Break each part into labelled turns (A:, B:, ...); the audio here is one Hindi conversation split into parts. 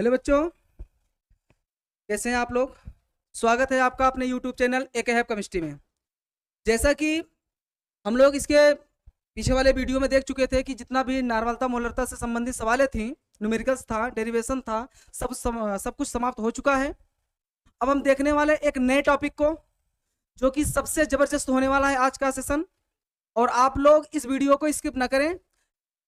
A: हेलो बच्चों, कैसे हैं आप लोग। स्वागत है आपका अपने यूट्यूब चैनल एक केमिस्ट्री में। जैसा कि हम लोग इसके पीछे वाले वीडियो में देख चुके थे कि जितना भी नार्मलता मोलरता से संबंधित सवालें थी, न्यूमेरिकल्स था, डेरिवेशन था, सब कुछ समाप्त हो चुका है। अब हम देखने वाले एक नए टॉपिक को, जो कि सबसे जबरदस्त होने वाला है आज का सेशन। और आप लोग इस वीडियो को स्किप ना करें,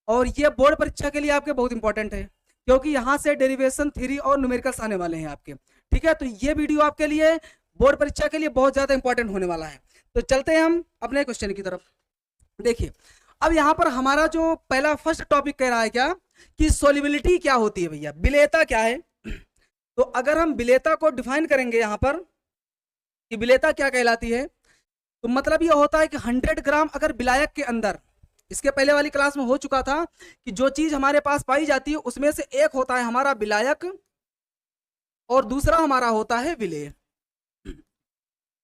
A: और ये बोर्ड परीक्षा के लिए आपके बहुत इंपॉर्टेंट है, क्योंकि यहाँ से डेरिवेशन थ्योरी और न्यूमेरिकल्स आने वाले हैं आपके। ठीक है, तो ये वीडियो आपके लिए बोर्ड परीक्षा के लिए बहुत ज्यादा इंपॉर्टेंट होने वाला है। तो चलते हैं हम अपने क्वेश्चन की तरफ। देखिए, अब यहाँ पर हमारा जो पहला फर्स्ट टॉपिक कह रहा है क्या, कि सोलिबिलिटी क्या होती है भैया, विलेयता क्या है। तो अगर हम विलेयता को डिफाइन करेंगे यहाँ पर कि विलेयता क्या कहलाती है, तो मतलब ये होता है कि 100 ग्राम अगर विलायक के अंदर, इसके पहले वाली क्लास में हो चुका था कि जो चीज हमारे पास पाई जाती है उसमें से एक होता है हमारा विलायक और दूसरा हमारा होता है विलेय।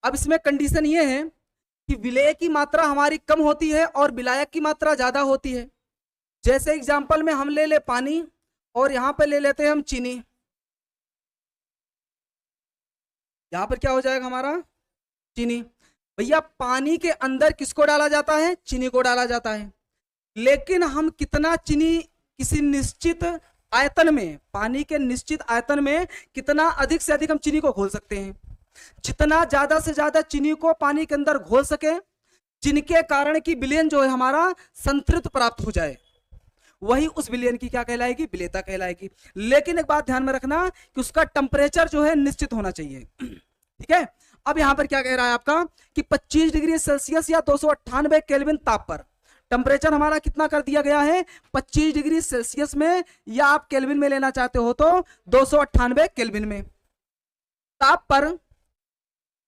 A: अब इसमें कंडीशन ये है कि विलेय की मात्रा हमारी कम होती है और विलायक की मात्रा ज्यादा होती है। जैसे एग्जांपल में हम ले ले पानी, और यहां पर ले लेते हैं हम चीनी। यहां पर क्या हो जाएगा हमारा, चीनी। भैया पानी के अंदर किसको डाला जाता है, चीनी को डाला जाता है। लेकिन हम कितना चीनी किसी निश्चित आयतन में, पानी के निश्चित आयतन में कितना अधिक से अधिक हम चीनी को घोल सकते हैं। जितना ज्यादा से ज्यादा चीनी को पानी के अंदर घोल सके, जिनके कारण की विलयन जो है हमारा संतृप्त प्राप्त हो जाए, वही उस विलयन की क्या कहलाएगी, विलेयता कहलाएगी। लेकिन एक बात ध्यान में रखना कि उसका टेम्परेचर जो है निश्चित होना चाहिए। ठीक है, अब यहां पर क्या कह रहा है आपका कि 25 डिग्री सेल्सियस या 298 केल्विन ताप पर, टेम्परेचर हमारा कितना कर दिया गया है, 25 डिग्री सेल्सियस में, या आप केल्विन में लेना चाहते हो तो 298 केल्विन में, ताप पर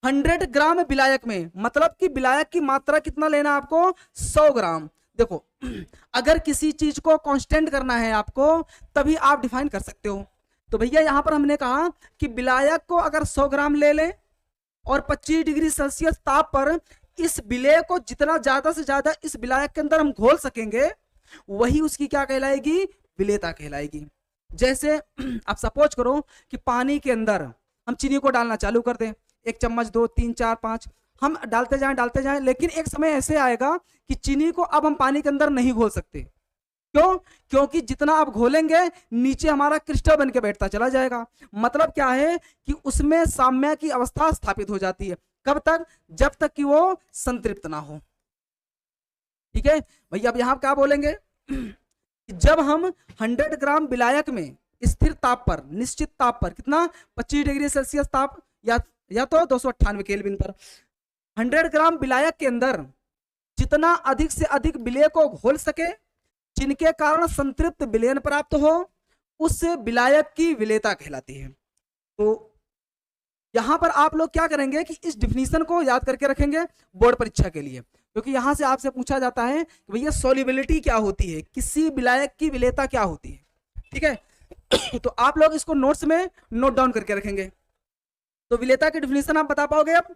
A: 100 ग्राम विलायक में, मतलब कि विलायक की मात्रा कितना लेना आपको, 100 ग्राम। देखो, अगर किसी चीज को कांस्टेंट करना है आपको, तभी आप डिफाइन कर सकते हो। तो भैया यहां पर हमने कहा कि विलायक को अगर 100 ग्राम ले लें और 25 डिग्री सेल्सियस ताप पर इस विलेय को जितना ज्यादा से ज्यादा इस विलायक के अंदर हम घोल सकेंगे, वही उसकी क्या कहलाएगी, विलेयता कहलाएगी। जैसे आप सपोज करो कि पानी के अंदर हम चीनी को डालना चालू कर दें, 1 चम्मच 2 3 4 5, हम डालते जाएं, लेकिन एक समय ऐसे आएगा कि चीनी को अब हम पानी के अंदर नहीं घोल सकते। क्यों? क्योंकि जितना आप घोलेंगे नीचे हमारा क्रिस्टल बन के बैठता चला जाएगा। मतलब क्या है कि उसमें साम्य की अवस्था स्थापित हो जाती है। कब तक? जब तक कि वो संतृप्त ना हो। ठीक है भैया, अब यहां क्या बोलेंगे कि जब हम 100 ग्राम विलायक में स्थिर ताप पर, निश्चित ताप पर, कितना, 25 डिग्री सेल्सियस ताप या तो 298 केल्विन पर 100 ग्राम विलायक के अंदर जितना अधिक से अधिक विलेय को घोल सके, जिनके कारण संतृप्त विलयन प्राप्त हो, उस विलायक की विलेयता कहलाती है। तो यहां पर आप लोग क्या करेंगे कि इस डिफिनीशन को याद करके रखेंगे बोर्ड परीक्षा के लिए, क्योंकि यहां से आपसे पूछा जाता है कि भैया सोल्युबिलिटी क्या होती है, किसी विलायक की विलेयता क्या होती है। ठीक है, तो आप लोग इसको नोट्स में नोट डाउन करके रखेंगे। तो विलेयता की डिफिनीशन आप बता पाओगे अब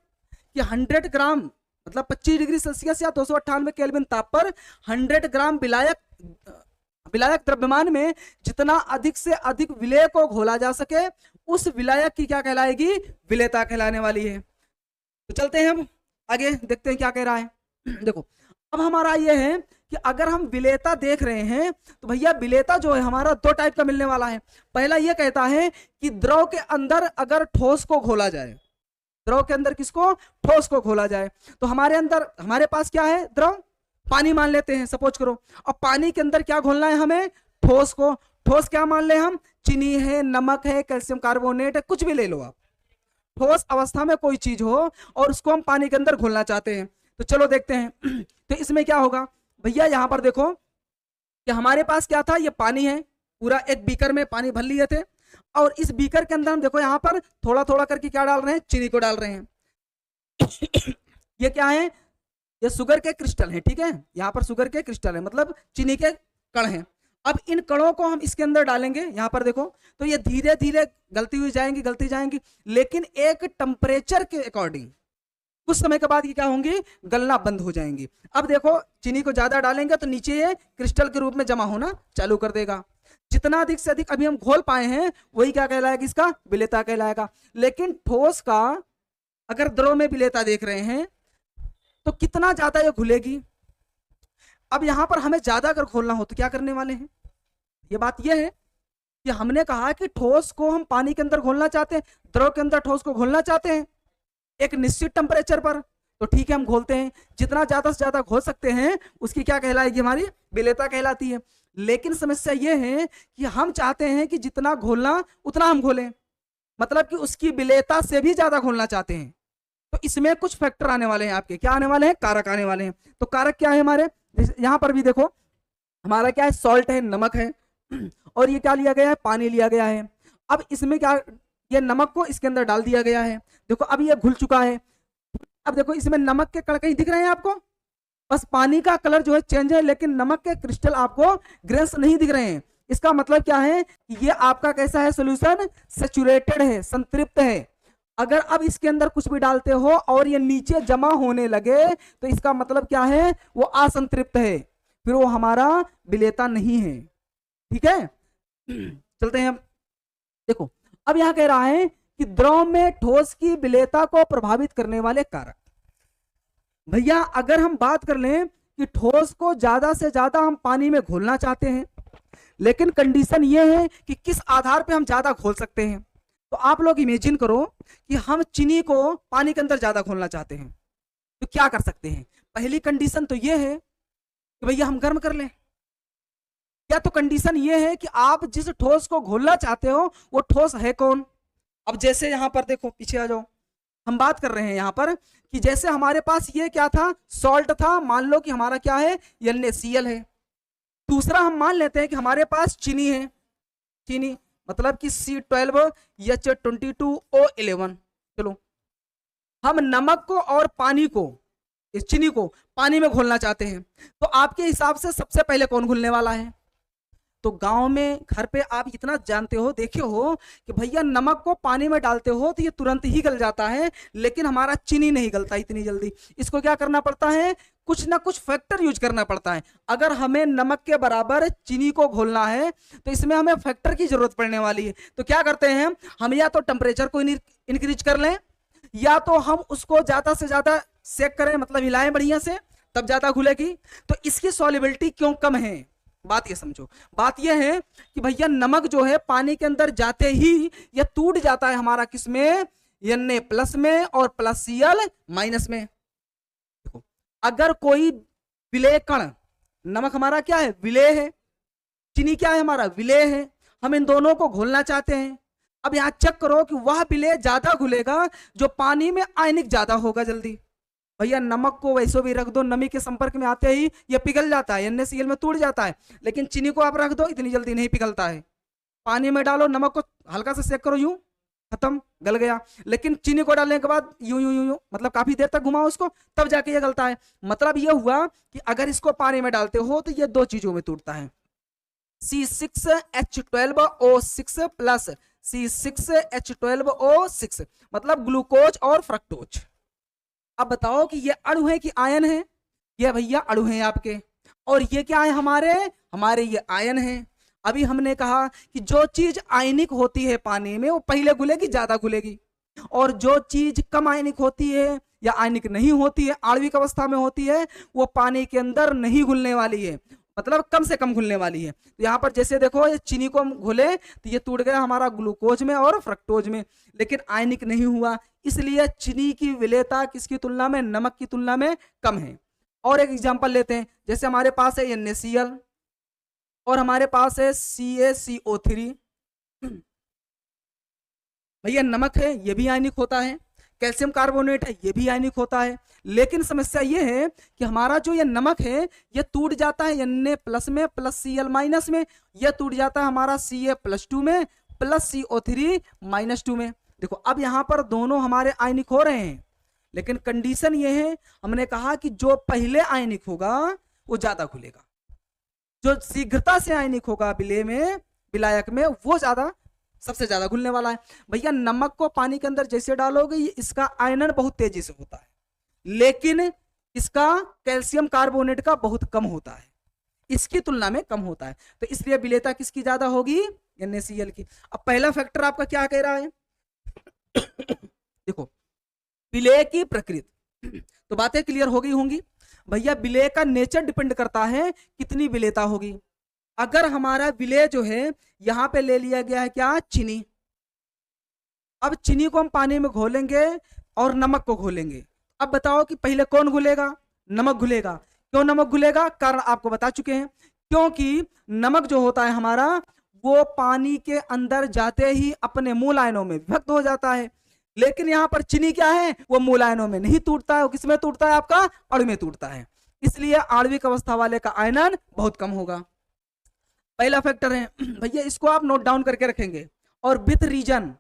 A: कि 100 ग्राम मतलब 25 डिग्री सेल्सियस या 298 केल्विन ताप पर 100 ग्राम विलायक द्रव्यमान में जितना अधिक से अधिक विलेय को घोला जा सके, उस विलायक की क्या कहलाएगी, विलेयता कहलाने वाली है। तो चलते हैं हम आगे, देखते हैं क्या कह रहा है। देखो, अब हमारा ये है कि अगर हम विलेयता देख रहे हैं तो भैया विलेयता जो है हमारा 2 टाइप का मिलने वाला है। पहला ये कहता है कि द्रव के अंदर अगर ठोस को घोला जाए, द्रव के अंदर किसको, ठोस को घोला जाए, तो हमारे पास क्या है, द्रव, पानी मान लेते हैं सपोज करो। और पानी के अंदर क्या घोलना है हमें, ठोस को। ठोस क्या मान ले हम, चीनी है, नमक है, कैल्शियम कार्बोनेट है, कुछ भी ले लो आप, ठोस अवस्था में कोई चीज हो और उसको हम पानी के अंदर घोलना चाहते हैं। तो चलो देखते हैं। तो इसमें क्या होगा भैया, यहां पर देखो कि हमारे पास क्या था, ये पानी है, पूरा एक बीकर में पानी भर लिए थे, और इस बीकर के अंदर हम देखो यहां पर थोड़ा थोड़ा करके क्या डाल रहे हैं, चीनी को डाल रहे हैं। ये क्या है, ये शुगर के क्रिस्टल हैं। ठीक है, यहाँ पर शुगर के क्रिस्टल है, मतलब चीनी के कण हैं। अब इन कणों को हम इसके अंदर डालेंगे, यहाँ पर देखो, तो ये धीरे धीरे गलती जाएंगी, लेकिन एक टेम्परेचर के अकॉर्डिंग कुछ समय के बाद ये क्या होंगी, गलना बंद हो जाएंगी। अब देखो चीनी को ज्यादा डालेंगे तो नीचे ये क्रिस्टल के रूप में जमा होना चालू कर देगा। जितना अधिक से अधिक अभी हम घोल पाए हैं वही क्या कहलाएगा, इसका विलेयता कहलाएगा। लेकिन ठोस का अगर द्रव में विलेयता देख रहे हैं तो कितना ज्यादा ये घुलेगी। अब यहां पर हमें ज्यादा अगर घोलना हो तो क्या करने वाले हैं, ये बात ये है कि हमने कहा कि ठोस को हम पानी के अंदर घोलना चाहते हैं, द्रव के अंदर ठोस को घोलना चाहते हैं एक निश्चित टेम्परेचर पर, तो ठीक है हम घोलते हैं। जितना ज्यादा से ज्यादा घोल सकते हैं उसकी क्या कहलाएगी, हमारी विलेयता कहलाती है। लेकिन समस्या ये है कि हम चाहते हैं कि जितना घोलना उतना हम घोलें, मतलब कि उसकी विलेयता से भी ज्यादा घोलना चाहते हैं। तो इसमें कुछ फैक्टर आने वाले हैं आपके, क्या आने वाले हैं, कारक आने वाले हैं। तो कारक क्या है हमारे, यहां पर भी देखो हमारा क्या है, सॉल्ट है, नमक है, और ये क्या लिया गया है, पानी लिया गया है। अब इसमें क्या, ये नमक को इसके अंदर डाल दिया गया है, देखो अब ये घुल चुका है। अब देखो इसमें नमक के कण कहीं दिख रहे हैं आपको, बस पानी का कलर जो है चेंज है, लेकिन नमक के क्रिस्टल आपको ग्रेन्स नहीं दिख रहे हैं। इसका मतलब क्या है, ये आपका कैसा है, सोल्यूशन सैचुरेटेड है, संतृप्त है। अगर अब इसके अंदर कुछ भी डालते हो और ये नीचे जमा होने लगे तो इसका मतलब क्या है, वो असंतृप्त है, फिर वो हमारा विलेयता नहीं है। ठीक है, चलते हैं। अब देखो अब यहां कह रहा है कि द्रव में ठोस की विलेयता को प्रभावित करने वाले कारक। भैया अगर हम बात कर लें कि ठोस को ज्यादा से ज्यादा हम पानी में घोलना चाहते हैं, लेकिन कंडीशन ये है कि किस आधार पे हम ज्यादा घोल सकते हैं। तो आप लोग इमेजिन करो कि हम चीनी को पानी के अंदर ज्यादा घोलना चाहते हैं, तो क्या कर सकते हैं। पहली कंडीशन तो ये है कि भैया हम गर्म कर लें, या तो कंडीशन ये है कि आप जिस ठोस को घोलना चाहते हो वो ठोस है कौन। अब जैसे यहां पर देखो, पीछे आ जाओ, हम बात कर रहे हैं यहां पर कि जैसे हमारे पास ये क्या था, सॉल्ट था, मान लो कि हमारा क्या है, NaCl है। दूसरा हम मान लेते हैं कि हमारे पास चीनी है, चीनी मतलब कि C12H22O11। चलो हम नमक को और पानी को, इस चीनी को पानी में घोलना चाहते हैं, तो आपके हिसाब से सबसे पहले कौन घुलने वाला है। तो गांव में घर पे आप इतना जानते हो, देखे हो कि भैया नमक को पानी में डालते हो तो ये तुरंत ही गल जाता है, लेकिन हमारा चीनी नहीं गलता इतनी जल्दी। इसको क्या करना पड़ता है, कुछ ना कुछ फैक्टर यूज करना पड़ता है। अगर हमें नमक के बराबर चीनी को घोलना है तो इसमें हमें फैक्टर की जरूरत पड़ने वाली है। तो क्या करते हैं हम, या तो टेम्परेचर को इंक्रीज कर लें, या तो हम उसको ज्यादा से ज्यादा सेक करें, मतलब हिलाएं बढ़िया से, तब ज्यादा घुलेगी। तो इसकी सॉल्युबिलिटी क्यों कम है, बात ये समझो। बात ये है कि भैया नमक जो है पानी के अंदर जाते ही ये टूट जाता है हमारा किसमें, Na+ में और Cl- में। देखो अगर कोई विलेय कण, नमक हमारा क्या है, विलेय है, चीनी क्या है, हमारा विलेय है, हम इन दोनों को घोलना चाहते हैं। अब यहां चेक करो कि वह विलेय ज्यादा घुलेगा जो पानी में आयनिक ज्यादा होगा जल्दी। भैया नमक को वैसे भी रख दो, नमी के संपर्क में आते ही ये पिघल जाता है, NaCl में टूट जाता है, लेकिन चीनी को आप रख दो इतनी जल्दी नहीं पिघलता है। पानी में डालो, नमक को हल्का से सेक करो, यूं खत्म, गल गया। लेकिन चीनी को डालने के बाद यूं यूं यूं यूं मतलब काफी देर तक घुमाओ उसको, तब जाके ये गलता है। मतलब ये हुआ कि अगर इसको पानी में डालते हो तो ये दो चीजों में टूटता है, C6H12O6 प्लस C6H12O6, मतलब ग्लूकोज और फ्रक्टोज। अब बताओ कि ये अणु है कि आयन है, ये भैया अणु है आपके, और ये क्या है हमारे ये आयन है। अभी हमने कहा कि जो चीज आयनिक होती है पानी में वो पहले घुलेगी, ज्यादा घुलेगी, और जो चीज कम आयनिक होती है या आयनिक नहीं होती है, आणविक अवस्था में होती है, वो पानी के अंदर नहीं घुलने वाली है, मतलब कम से कम घुलने वाली है। तो यहाँ पर जैसे देखो ये चीनी को हम घोले तो ये टूट गया हमारा ग्लूकोज में और फ्रक्टोज में, लेकिन आयनिक नहीं हुआ, इसलिए चीनी की विलेयता किसकी तुलना में, नमक की तुलना में कम है। और एक एग्जांपल लेते हैं, जैसे हमारे पास है NaCl और हमारे पास है CaCO3। भैया नमक है, ये भी आयनिक होता है, कैल्शियम कार्बोनेट है, ये भी आयनिक होता है, लेकिन समस्या ये है कि हमारा जो ये नमक है ये टूट जाता है Na+ में प्लस Cl- में, ये टूट जाता है हमारा Ca+2 में प्लस CO3- में। देखो अब यहां पर दोनों हमारे आयनिक हो रहे हैं, लेकिन कंडीशन ये है, हमने कहा कि जो पहले आयनिक होगा वो ज्यादा घुलेगा, जो शीघ्रता से आयनिक होगा विलेय में, विलायक में, वो ज्यादा, सबसे ज्यादा घुलने वाला है। भैया नमक को पानी के अंदर जैसे डालोगे इसका आयनन बहुत तेजी से होता है, लेकिन इसका कैल्शियम कार्बोनेट का बहुत कम होता है, इसकी तुलना में कम होता है, तो इसलिए विलेयता किसकी ज्यादा होगी, NaCl की। अब पहला फैक्टर आपका क्या कह रहा है, देखो विलेय की प्रकृति, तो बातें क्लियर हो गई होंगी। भैया विलेय का नेचर डिपेंड करता है कितनी विलेयता होगी। अगर हमारा विलेय जो है यहां पे ले लिया गया है क्या, चीनी। अब चीनी को हम पानी में घोलेंगे और नमक को घोलेंगे। अब बताओ कि पहले कौन घुलेगा, नमक घुलेगा। क्यों नमक घुलेगा, कारण आपको बता चुके हैं, क्योंकि नमक जो होता है हमारा वो पानी के अंदर जाते ही अपने मूल आयनों में विभक्त हो जाता है। लेकिन यहाँ पर चीनी क्या है, वो मूल आयनों में नहीं टूटता है, वो किसमें टूटता है, आपका अणु में टूटता है। इसलिए आणविक अवस्था वाले का आयनन बहुत कम होगा। पहला फैक्टर है भैया, इसको आप नोट डाउन करके रखेंगे और विथ रीजन,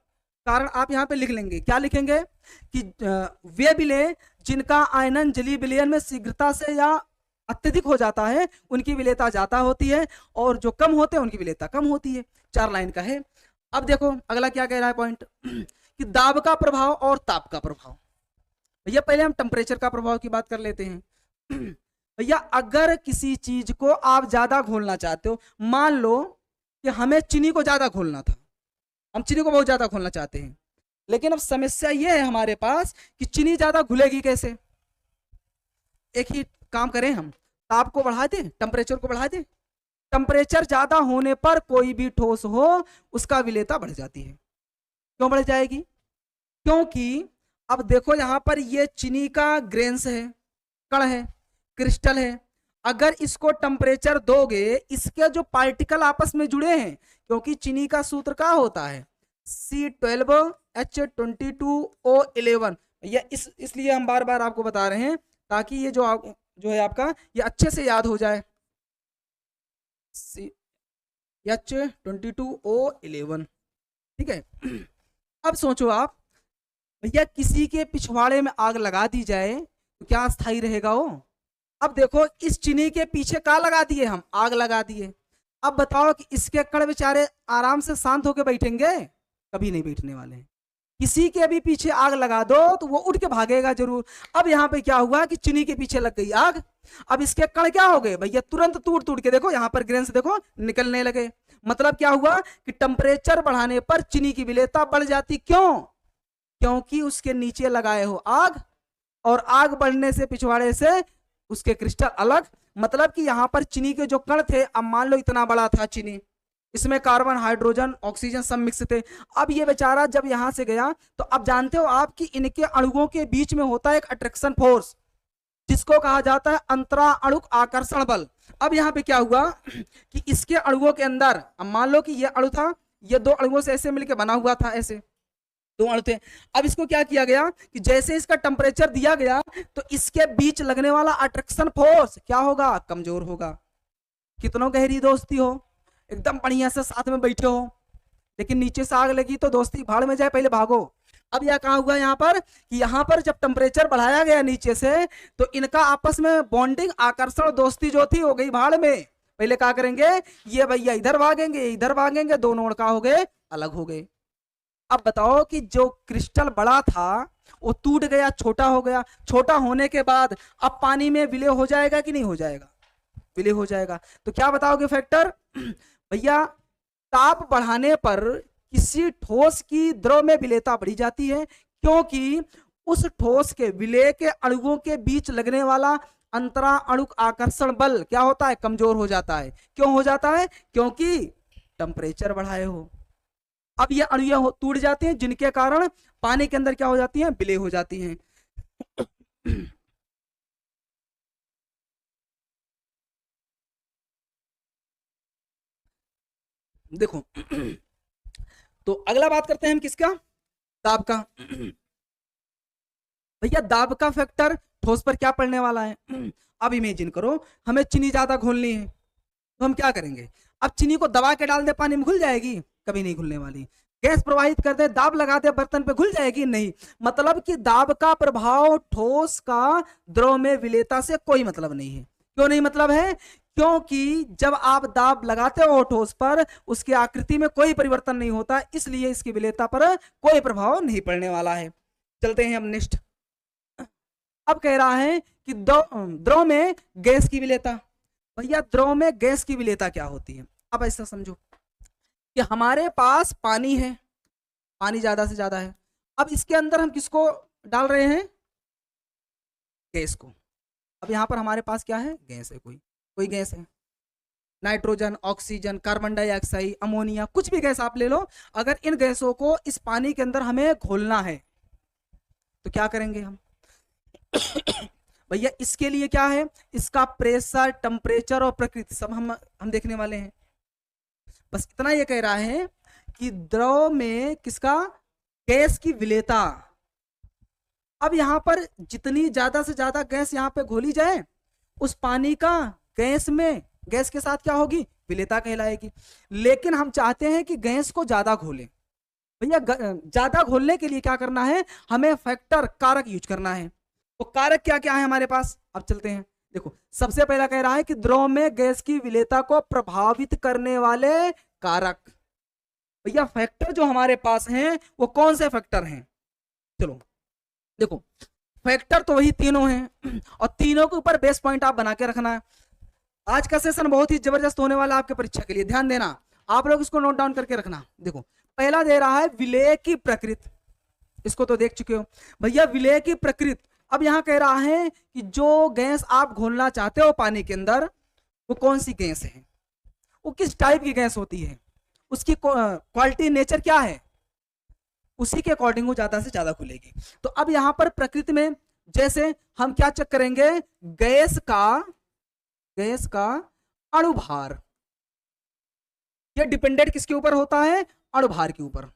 A: कारण आप यहाँ पे लिख लेंगे। क्या लिखेंगे कि वे विलेय जिनका आयनन जलीय विलयन में शीघ्रता से या अत्यधिक हो जाता है उनकी विलेयता ज्यादा होती है, और जो कम होते हैं उनकी विलेयता कम होती है। 4 लाइन का है। अब देखो अगला क्या कह रहा है पॉइंट, कि दाब का प्रभाव और ताप का प्रभाव। भैया पहले हम टेम्परेचर का प्रभाव की बात कर लेते हैं। भैया अगर किसी चीज को आप ज्यादा घोलना चाहते हो, मान लो कि हमें चीनी को ज्यादा घोलना था, हम चीनी को बहुत ज्यादा घोलना चाहते हैं, लेकिन अब समस्या यह है हमारे पास कि चीनी ज्यादा घुलेगी कैसे। एक ही काम करें, हम ताप को बढ़ा दें, टेम्परेचर को बढ़ा दें। टेम्परेचर ज्यादा होने पर कोई भी ठोस हो उसका विलेयता बढ़ जाती है। क्यों बढ़ जाएगी, क्योंकि अब देखो यहां पर ये चीनी का ग्रेन्स है, कण है, क्रिस्टल है। अगर इसको टेम्परेचर दोगे, इसके जो पार्टिकल आपस में जुड़े हैं, क्योंकि चीनी का सूत्र क्या होता है, C12H22O11। ये इसलिए हम बार बार आपको बता रहे हैं ताकि ये जो है आपका ये अच्छे से याद हो जाए। H22O11, ठीक है। अब सोचो आप, भैया किसी के पिछवाड़े में आग लगा दी जाए तो क्या स्थायी रहेगा वो। अब देखो इस चीनी के पीछे क्या लगा दिए, हम आग लगा दिए। अब बताओ कि इसके कण बेचारे आराम से शांत होकर बैठेंगे, कभी नहीं बैठने वाले हैं। किसी के भी पीछे आग लगा दो तो वो उठ के भागेगा जरूर। अब यहाँ पे क्या हुआ कि चीनी के पीछे लग गई आग, अब इसके कण क्या हो गए भैया, तुरंत टूट के देखो यहाँ पर ग्रेन्स देखो निकलने लगे। मतलब क्या हुआ कि टेम्परेचर बढ़ाने पर चीनी की विलेयता बढ़ जाती। क्यों, क्योंकि उसके नीचे लगाए हो आग, और आग बढ़ने से पिछवाड़े से उसके क्रिस्टल अलग। मतलब कि यहाँ पर चीनी के जो कण थे, अब मान लो इतना बड़ा था चीनी, इसमें कार्बन हाइड्रोजन ऑक्सीजन सब मिक्स थे। अब ये बेचारा जब यहां से गया तो अब जानते हो आप कि इनके अणुओं के बीच में होता है एक अट्रैक्शन फोर्स, जिसको कहा जाता है अंतरा अणुक आकर्षण बल। अब यहाँ पे क्या हुआ कि इसके अणुओं के अंदर, अब मान लो कि ये अणु था, ये 2 अणुओं से ऐसे मिलकर बना हुआ था, ऐसे 2 अणु थे। अब इसको क्या किया गया कि जैसे इसका टेम्परेचर दिया गया तो इसके बीच लगने वाला अट्रैक्शन फोर्स क्या होगा, कमजोर होगा। कितनों गहरी दोस्ती हो, एकदम बढ़िया से साथ में बैठे हो, लेकिन नीचे से आग लगी तो दोस्ती भाड़ में जाए, पहले भागो। अब यह कहा हुआ यहाँ पर कि यहाँ पर जब टेम्परेचर बढ़ाया गया नीचे से, तो इनका आपस में बॉन्डिंग, आकर्षण, दोस्ती जो थी हो गई भाड़ में। पहले क्या करेंगे, ये भैया इधर भागेंगे, इधर भागेंगे, दोनों का हो गए अलग हो गए। अब बताओ कि जो क्रिस्टल बड़ा था वो टूट गया, छोटा हो गया। छोटा होने के बाद अब पानी में विलय हो जाएगा कि नहीं हो जाएगा, विलय हो जाएगा। तो क्या बताओगे फैक्टर, भैया ताप बढ़ाने पर किसी ठोस की द्रव में विलेयता बढ़ी जाती है, क्योंकि उस ठोस के विलेय के अणुओं के बीच लगने वाला अंतरा अणुक आकर्षण बल क्या होता है, कमजोर हो जाता है। क्यों हो जाता है, क्योंकि टेम्परेचर बढ़ाए हो। अब ये अणुएं टूट जाती हैं, जिनके कारण पानी के अंदर क्या हो जाती हैं, विलय हो जाती हैं। देखो तो अगला बात करते हैं हम किसका, दाब का। भैया दाब का फैक्टर ठोस पर क्या पड़ने वाला है। अब इमेजिन करो हमें चीनी ज्यादा घोलनी है, तो हम क्या करेंगे, अब चीनी को दबा के डाल दे पानी में, घुल जाएगी, कभी नहीं घुलने वाली। गैस प्रवाहित कर दे, दाब लगा दे बर्तन पे, घुल जाएगी, नहीं। मतलब कि दाब का प्रभाव ठोस का द्रव में विलेयता से कोई मतलब नहीं है। क्यों नहीं मतलब है, क्योंकि जब आप दाब लगाते हो ठोस पर, उसकी आकृति में कोई परिवर्तन नहीं होता, इसलिए इसकी विलेयता पर कोई प्रभाव नहीं पड़ने वाला है। चलते हैं हम नेक्स्ट। अब कह रहा है कि द्रव में गैस की विलेयता। भैया द्रव में गैस की विलेयता क्या होती है? अब ऐसा समझो कि हमारे पास पानी है, पानी ज्यादा से ज्यादा है, अब इसके अंदर हम किसको डाल रहे हैं? गैस को। अब यहाँ पर हमारे पास क्या है? गैस है, कोई कोई गैस है, nitrogen, oxygen, carbon dioxide, ammonia, कुछ भी गैस आप ले लो। अगर इन गैसों को इस पानी के अंदर हमें घोलना है तो क्या करेंगे हम? भैया इसके लिए क्या है? इसका प्रेशर, टेम्परेचर और प्रकृति सब हम देखने वाले हैं। बस इतना ये कह रहा है कि द्रव में किसका? गैस की विलेयता। अब यहां पर जितनी ज्यादा से ज्यादा गैस यहां पे घोली जाए, उस पानी का गैस में, गैस के साथ क्या होगी? विलेयता कहलाएगी। लेकिन हम चाहते हैं कि गैस को ज्यादा घोले। भैया ज्यादा घोलने के लिए क्या करना है? हमें फैक्टर, कारक यूज करना है। तो कारक क्या क्या है हमारे पास? अब चलते हैं। देखो सबसे पहला कह रहा है कि द्रव में गैस की विलेयता को प्रभावित करने वाले कारक। भैया फैक्टर जो हमारे पास हैं वो कौन से फैक्टर हैं? चलो देखो, फैक्टर तो वही तीनों हैं और तीनों के ऊपर बेस पॉइंट आप बना के रखना है। आज का सेशन बहुत ही जबरदस्त होने वाला है आपके परीक्षा के लिए, ध्यान देना। आप लोग इसको नोट डाउन करके रखना। देखो पहला दे रहा है विलेय की प्रकृति, इसको तो देख चुके हो भैया, विलेय की प्रकृति। अब यहां कह रहा है कि जो गैस आप घोलना चाहते हो पानी के अंदर, वो कौन सी गैस है, वो किस टाइप की गैस होती है, उसकी क्वालिटी, नेचर क्या है, उसी के अकॉर्डिंग वो ज्यादा से ज्यादा खुलेगी। तो अब यहां पर प्रकृति में जैसे हम क्या चेक करेंगे? गैस का अणुभार। ये डिपेंडेंट किसके ऊपर होता है? अणुभार के ऊपर।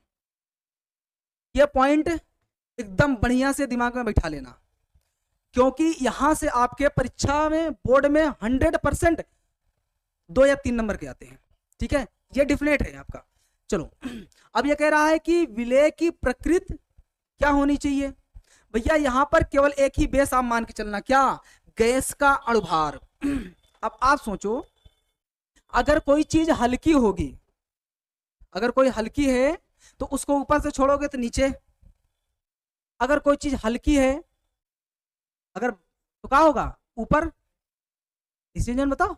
A: ये पॉइंट एकदम बढ़िया से दिमाग में बैठा लेना, क्योंकि यहां से आपके परीक्षा में, बोर्ड में 100% 2 या 3 नंबर के आते हैं। ठीक है, ये डिफिनेट है आपका। चलो अब ये कह रहा है कि विलेय की प्रकृति क्या होनी चाहिए? भैया यहां पर केवल एक ही बेस आप मान के चलना, क्या? गैस का अणुभार। अब आप सोचो, अगर कोई चीज हल्की होगी, अगर कोई हल्की है तो उसको ऊपर से छोड़ोगे तो नीचे, अगर कोई चीज हल्की है अगर, तो क्या होगा? ऊपर। डिसीजन बताओ।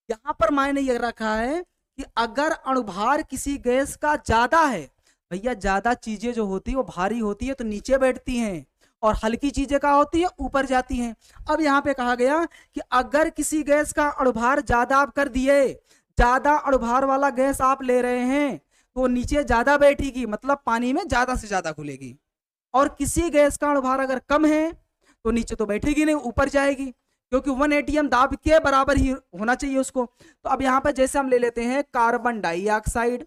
A: यहां पर मैंने ये रखा है कि अगर अणुभार किसी गैस का ज्यादा है, भैया ज्यादा चीजें जो होती है वो भारी होती है तो नीचे बैठती हैं, और हल्की चीजें क्या होती है? ऊपर जाती हैं। अब यहाँ पे कहा गया कि अगर किसी गैस का अणुभार ज्यादा आप कर दिए, ज्यादा अणुभार वाला गैस आप ले रहे हैं, तो नीचे ज्यादा बैठेगी, मतलब पानी में ज्यादा से ज्यादा खुलेगी। और किसी गैस का अणुभार अगर कम है तो नीचे तो बैठेगी नहीं, ऊपर जाएगी, क्योंकि 1 ATM दाब के बराबर ही होना चाहिए उसको। तो अब यहाँ पर जैसे हम ले लेते हैं कार्बन डाइऑक्साइड,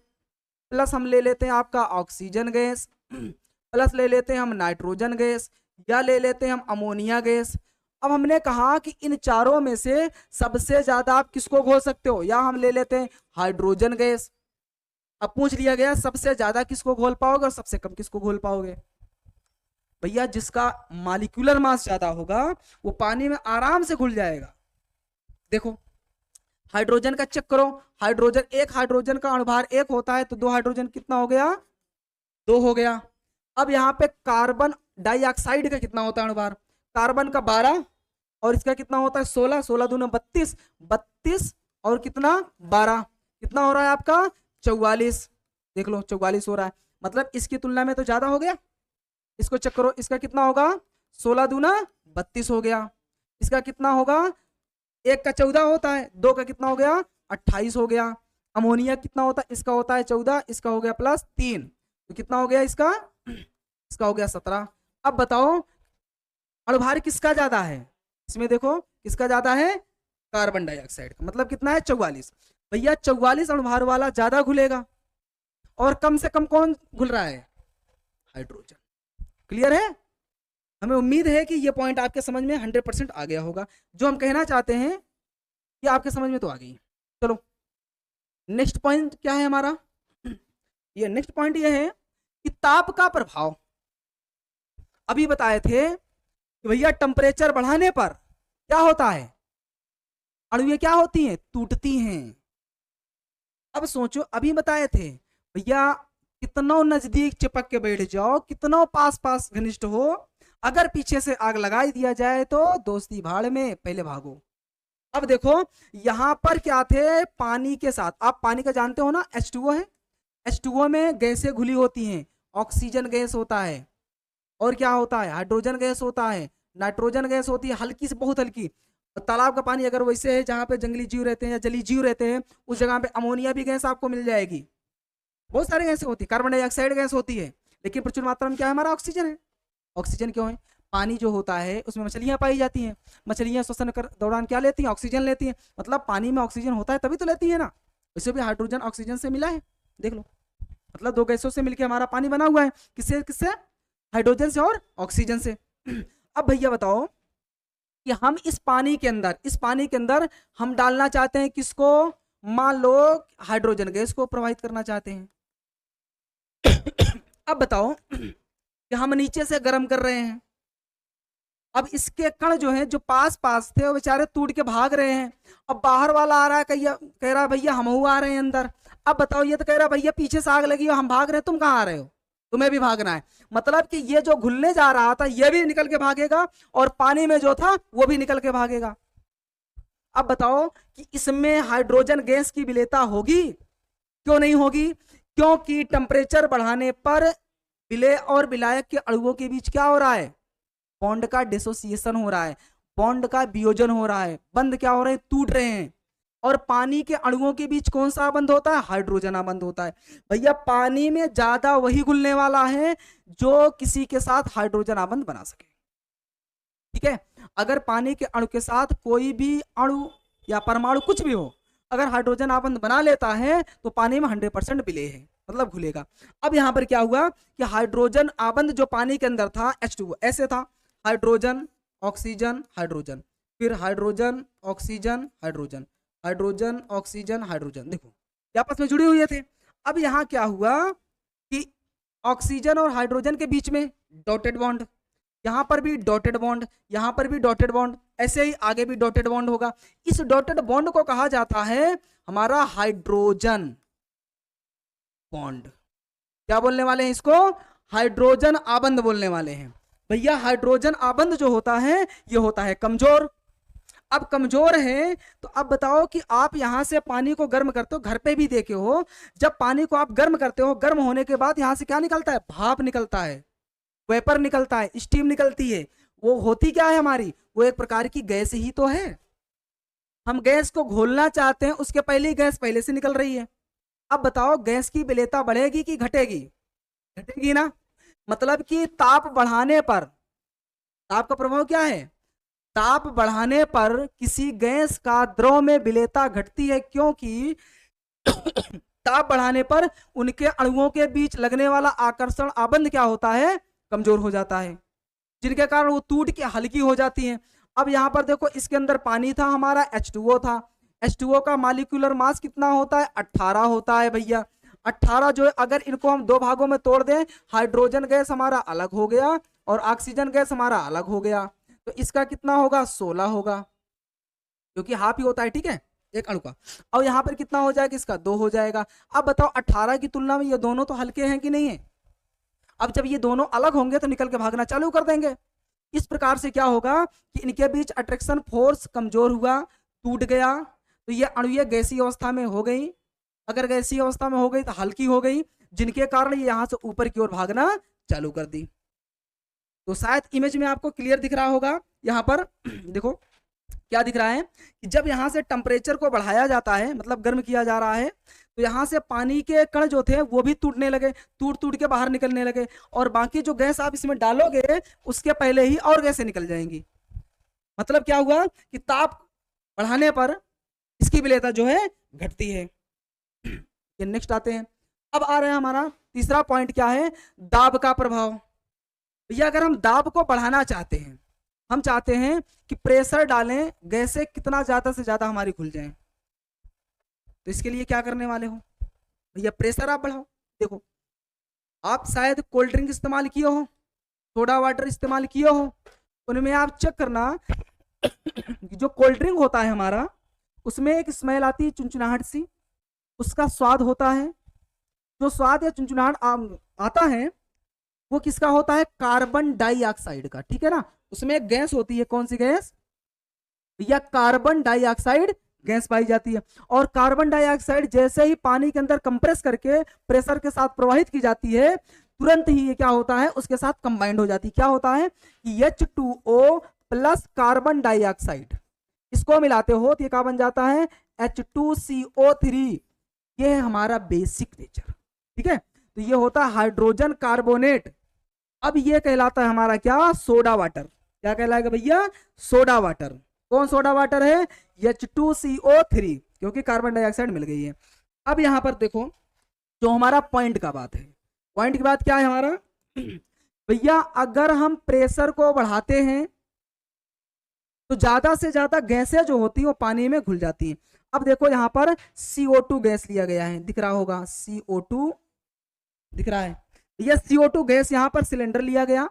A: प्लस हम ले लेते हैं आपका ऑक्सीजन गैस, प्लस ले लेते हैं हम नाइट्रोजन गैस, या ले लेते हैं हम अमोनिया गैस। अब हमने कहा कि इन चारों में से सबसे ज्यादा आप किसको घोल सकते हो? या हम ले लेते हैं हाइड्रोजन गैस। अब पूछ लिया गया सबसे ज्यादा किसको घोल पाओगे और सबसे कम किसको घोल पाओगे? भैया जिसका मॉलिक्यूलर मास ज्यादा होगा वो पानी में आराम से घुल जाएगा। देखो हाइड्रोजन का चेक करो, हाइड्रोजन, एक हाइड्रोजन का अणुभार 1 होता है तो 2 हाइड्रोजन कितना हो गया? 2 हो गया। अब यहाँ पे कार्बन डाइऑक्साइड का कितना होता है अणुभार? कार्बन का 12 और इसका कितना होता है? 16, 16 दूना 32, 32 और कितना? 12, कितना हो रहा है आपका? 44। देख लो 44 हो रहा है, मतलब इसकी तुलना में तो ज्यादा हो गया। इसको चेक करो, इसका कितना होगा? 16 दूना 32 हो गया। इसका कितना होगा? 1 का 14 होता है, 2 का कितना हो गया? 28 हो गया। अमोनिया कितना होता है? इसका होता है 14, इसका हो गया प्लस 3, तो कितना हो गया इसका? इसका हो गया 17। अब बताओ अणुभार किसका ज्यादा है? इसमें देखो किसका ज्यादा है? कार्बन डाइऑक्साइड का। मतलब कितना है? 44। भैया 44 अणुभार वाला ज्यादा घुलेगा, और कम से कम कौन घुल रहा है? हाइड्रोजन। क्लियर है? हमें उम्मीद है कि ये पॉइंट आपके समझ में 100% आ गया होगा। जो हम कहना चाहते हैं ये आपके समझ में तो आ गई। चलो नेक्स्ट पॉइंट क्या है हमारा? ये नेक्स्ट पॉइंट ये है कि ताप का प्रभाव। अभी बताए थे कि भैया टेम्परेचर बढ़ाने पर क्या होता है? अणुएं क्या होती हैं? टूटती हैं। अब सोचो, अभी बताए थे भैया कितना नजदीक चिपक के बैठ जाओ, कितना पास पास घनिष्ठ हो, अगर पीछे से आग लगाई दिया जाए तो दोस्ती भाड़ में, पहले भागो। अब देखो यहां पर क्या थे, पानी के साथ, आप पानी का जानते हो ना H2O है, H2O में गैसें घुली होती हैं, ऑक्सीजन गैस होता है, और क्या होता है, हाइड्रोजन गैस होता है, नाइट्रोजन गैस होती है, हल्की से बहुत हल्की। तालाब का पानी अगर वैसे है जहां पे जंगली जीव रहते हैं या जलीय जीव रहते हैं, उस जगह पे अमोनिया भी गैस आपको मिल जाएगी, बहुत सारी गैसें होती है, कार्बन डाइऑक्साइड गैस होती है, लेकिन प्रचुर मात्रा में क्या है हमारा, ऑक्सीजन है। ऑक्सीजन क्यों है, पानी जो होता है उसमें मछलियां पाई जाती हैं, मछलियां श्वसन कर दौरान क्या लेती हैं, ऑक्सीजन लेती हैं, मतलब पानी में ऑक्सीजन होता है तभी तो लेती है ना, इसे भी हाइड्रोजन ऑक्सीजन से मिला है, देख लो, मतलब दो गैसों से मिलकर हमारा पानी बना हुआ है, किससे किससे, हाइड्रोजन से और ऑक्सीजन से। अब भैया बताओ कि हम इस पानी के अंदर, इस पानी के अंदर हम डालना चाहते हैं किसको, मान लो हाइड्रोजन गैस को प्रवाहित करना चाहते हैं। अब बताओ कि हम नीचे से गर्म कर रहे हैं, अब इसके कण जो हैं, जो पास पास थे वो बेचारे टूट के भाग रहे हैं, अब बाहर वाला आ रहा है, कह रहा भैया हम आ रहे हैं अंदर। अब बताओ ये तो कह रहा भैया पीछे से आग लगी हो, हम भाग रहे हैं, तुम कहाँ आ रहे हो, तुम्हें भी भागना है, मतलब कि ये जो घुलने जा रहा था ये भी निकल के भागेगा, और पानी में जो था वो भी निकल के भागेगा। अब बताओ कि इसमें हाइड्रोजन गैस की विलेयता होगी, क्यों नहीं होगी, क्योंकि टेम्परेचर बढ़ाने पर विलेय और विलायक के अणुओं के बीच क्या हो रहा है, बॉन्ड का डिसोसिएशन हो रहा है, बॉन्ड का वियोजन हो रहा है, बंद क्या हो रहे हैं, टूट रहे हैं। और पानी के अणुओं के बीच कौन सा बंद होता है, हाइड्रोजन बंद होता है। भैया पानी में ज्यादा वही घुलने वाला है जो किसी के साथ हाइड्रोजन बंद बना सके, ठीक है। अगर पानी के अणु के साथ कोई भी अणु या परमाणु कुछ भी हो, अगर हाइड्रोजन आबंध बना लेता है तो पानी में 100% विलेय है, मतलब घुलेगा। अब यहां पर क्या हुआ कि हाइड्रोजन आबंध जो पानी के अंदर था H2O ऐसे था, हाइड्रोजन ऑक्सीजन हाइड्रोजन, फिर hydrogen oxygen hydrogen, hydrogen oxygen hydrogen, देखो ये आपस में जुड़ी हुए थे। अब यहाँ क्या हुआ कि ऑक्सीजन और हाइड्रोजन के बीच में डॉटेड बॉन्ड, यहां पर भी डॉटेड बॉन्ड, यहां पर भी डॉटेड बॉन्ड, ऐसे ही आगे भी डॉटेड बॉन्ड होगा। इस डॉटेड बॉन्ड को कहा जाता है हमारा हाइड्रोजन बॉन्ड। क्या बोलने वाले हैं इसको, हाइड्रोजन आबंध बोलने वाले हैं। भैया हाइड्रोजन आबंध जो होता है ये होता है कमजोर। अब कमजोर है तो अब बताओ कि आप यहां से पानी को गर्म करते हो, घर पे भी देखे हो, जब पानी को आप गर्म करते हो, गर्म होने के बाद यहां से क्या निकलता है, भाप निकलता है, वेपर निकलता है, स्टीम निकलती है। वो होती क्या है हमारी, वो एक प्रकार की गैस ही तो है। हम गैस को घोलना चाहते हैं, उसके पहले ही गैस पहले से निकल रही है। अब बताओ गैस की विलेयता बढ़ेगी कि घटेगी, घटेगी ना, मतलब कि ताप बढ़ाने पर, ताप का प्रभाव क्या है, ताप बढ़ाने पर किसी गैस का द्रव में विलेयता घटती है, क्योंकि ताप बढ़ाने पर उनके अणुओं के बीच लगने वाला आकर्षण आबंध क्या होता है, कमजोर हो जाता है, जिनके कारण वो टूट के हल्की हो जाती है। अब यहां पर देखो इसके अंदर पानी था हमारा, H2O था, H2O का मॉलिक्यूलर मास कितना होता है, 18 होता है भैया। 18 जो है, अगर इनको हम दो भागों में तोड़ दें, हाइड्रोजन गैस हमारा अलग हो गया और ऑक्सीजन गैस हमारा अलग हो गया, तो इसका कितना होगा, 16 होगा, क्योंकि हाफ ही होता है, ठीक है, एक अणु का। और यहाँ पर कितना हो जाएगा, इसका 2 हो जाएगा। अब बताओ 18 की तुलना में ये दोनों तो हल्के हैं कि नहीं है। अब जब ये दोनों अलग होंगे तो निकल के भागना चालू कर देंगे। इस प्रकार से क्या होगा कि इनके बीच अट्रैक्शन फोर्स कमजोर हुआ, टूट गया, तो ये अणु गैसीय अवस्था में हो गई। अगर गैसीय अवस्था में हो गई तो हल्की हो गई, जिनके कारण ये यहां से ऊपर की ओर भागना चालू कर दी। तो शायद इमेज में आपको क्लियर दिख रहा होगा। यहाँ पर देखो क्या दिख रहा है कि जब यहाँ से टेम्परेचर को बढ़ाया जाता है, मतलब गर्म किया जा रहा है, तो यहाँ से पानी के कण जो थे वो भी टूटने लगे, टूट टूट के बाहर निकलने लगे, और बाकी जो गैस आप इसमें डालोगे उसके पहले ही और गैसें निकल जाएंगी। मतलब क्या हुआ कि ताप बढ़ाने पर इसकी विलेयता जो है घटती है। ये नेक्स्ट आते हैं। अब आ रहा है हमारा तीसरा पॉइंट, क्या है, दाब का प्रभाव। भैया अगर हम दाब को बढ़ाना चाहते हैं, हम चाहते हैं कि प्रेशर डालें, गैसें कितना ज्यादा से ज्यादा हमारी खुल जाएं, तो इसके लिए क्या करने वाले हो भैया, प्रेशर आप बढ़ाओ। देखो आप शायद कोल्ड ड्रिंक इस्तेमाल किए हो, सोडा वाटर इस्तेमाल किए हो, उनमें आप चेक करना जो कोल्ड ड्रिंक होता है हमारा, उसमें एक स्मेल आती है चुनचुनाहट सी, उसका स्वाद होता है, जो स्वाद या चुनचुनाहट आता है वो किसका होता है, कार्बन डाइऑक्साइड का, ठीक है ना। उसमें एक गैस होती है, कौन सी गैस, या कार्बन डाइऑक्साइड गैस पाई जाती है। और कार्बन डाइऑक्साइड जैसे ही पानी के अंदर कंप्रेस करके प्रेशर के साथ प्रवाहित की जाती है, तुरंत ही ये क्या होता है, उसके साथ कंबाइंड हो जाती है। क्या होता है कि H2O प्लस कार्बन डाइऑक्साइड, इसको मिलाते हो तो ये क्या बन जाता है, H2CO3। ये है हमारा बेसिक नेचर। ठीक है, तो ये होता है हाइड्रोजन कार्बोनेट। अब ये कहलाता है हमारा क्या, सोडा वाटर। क्या कहलाएगा भैया, सोडा वाटर। कौन सोडा वाटर है, H2CO3, क्योंकि कार्बन डाइऑक्साइड मिल गई है। अब यहां पर देखो जो हमारा पॉइंट का बात है, पॉइंट की बात क्या है हमारा भैया, अगर हम प्रेशर को बढ़ाते हैं तो ज्यादा से ज्यादा गैसें जो होती है वो पानी में घुल जाती हैं। अब देखो यहाँ पर CO2 गैस लिया गया है, दिख रहा होगा CO2 दिख रहा है। यह CO2 गैस यहाँ पर सिलेंडर लिया गया।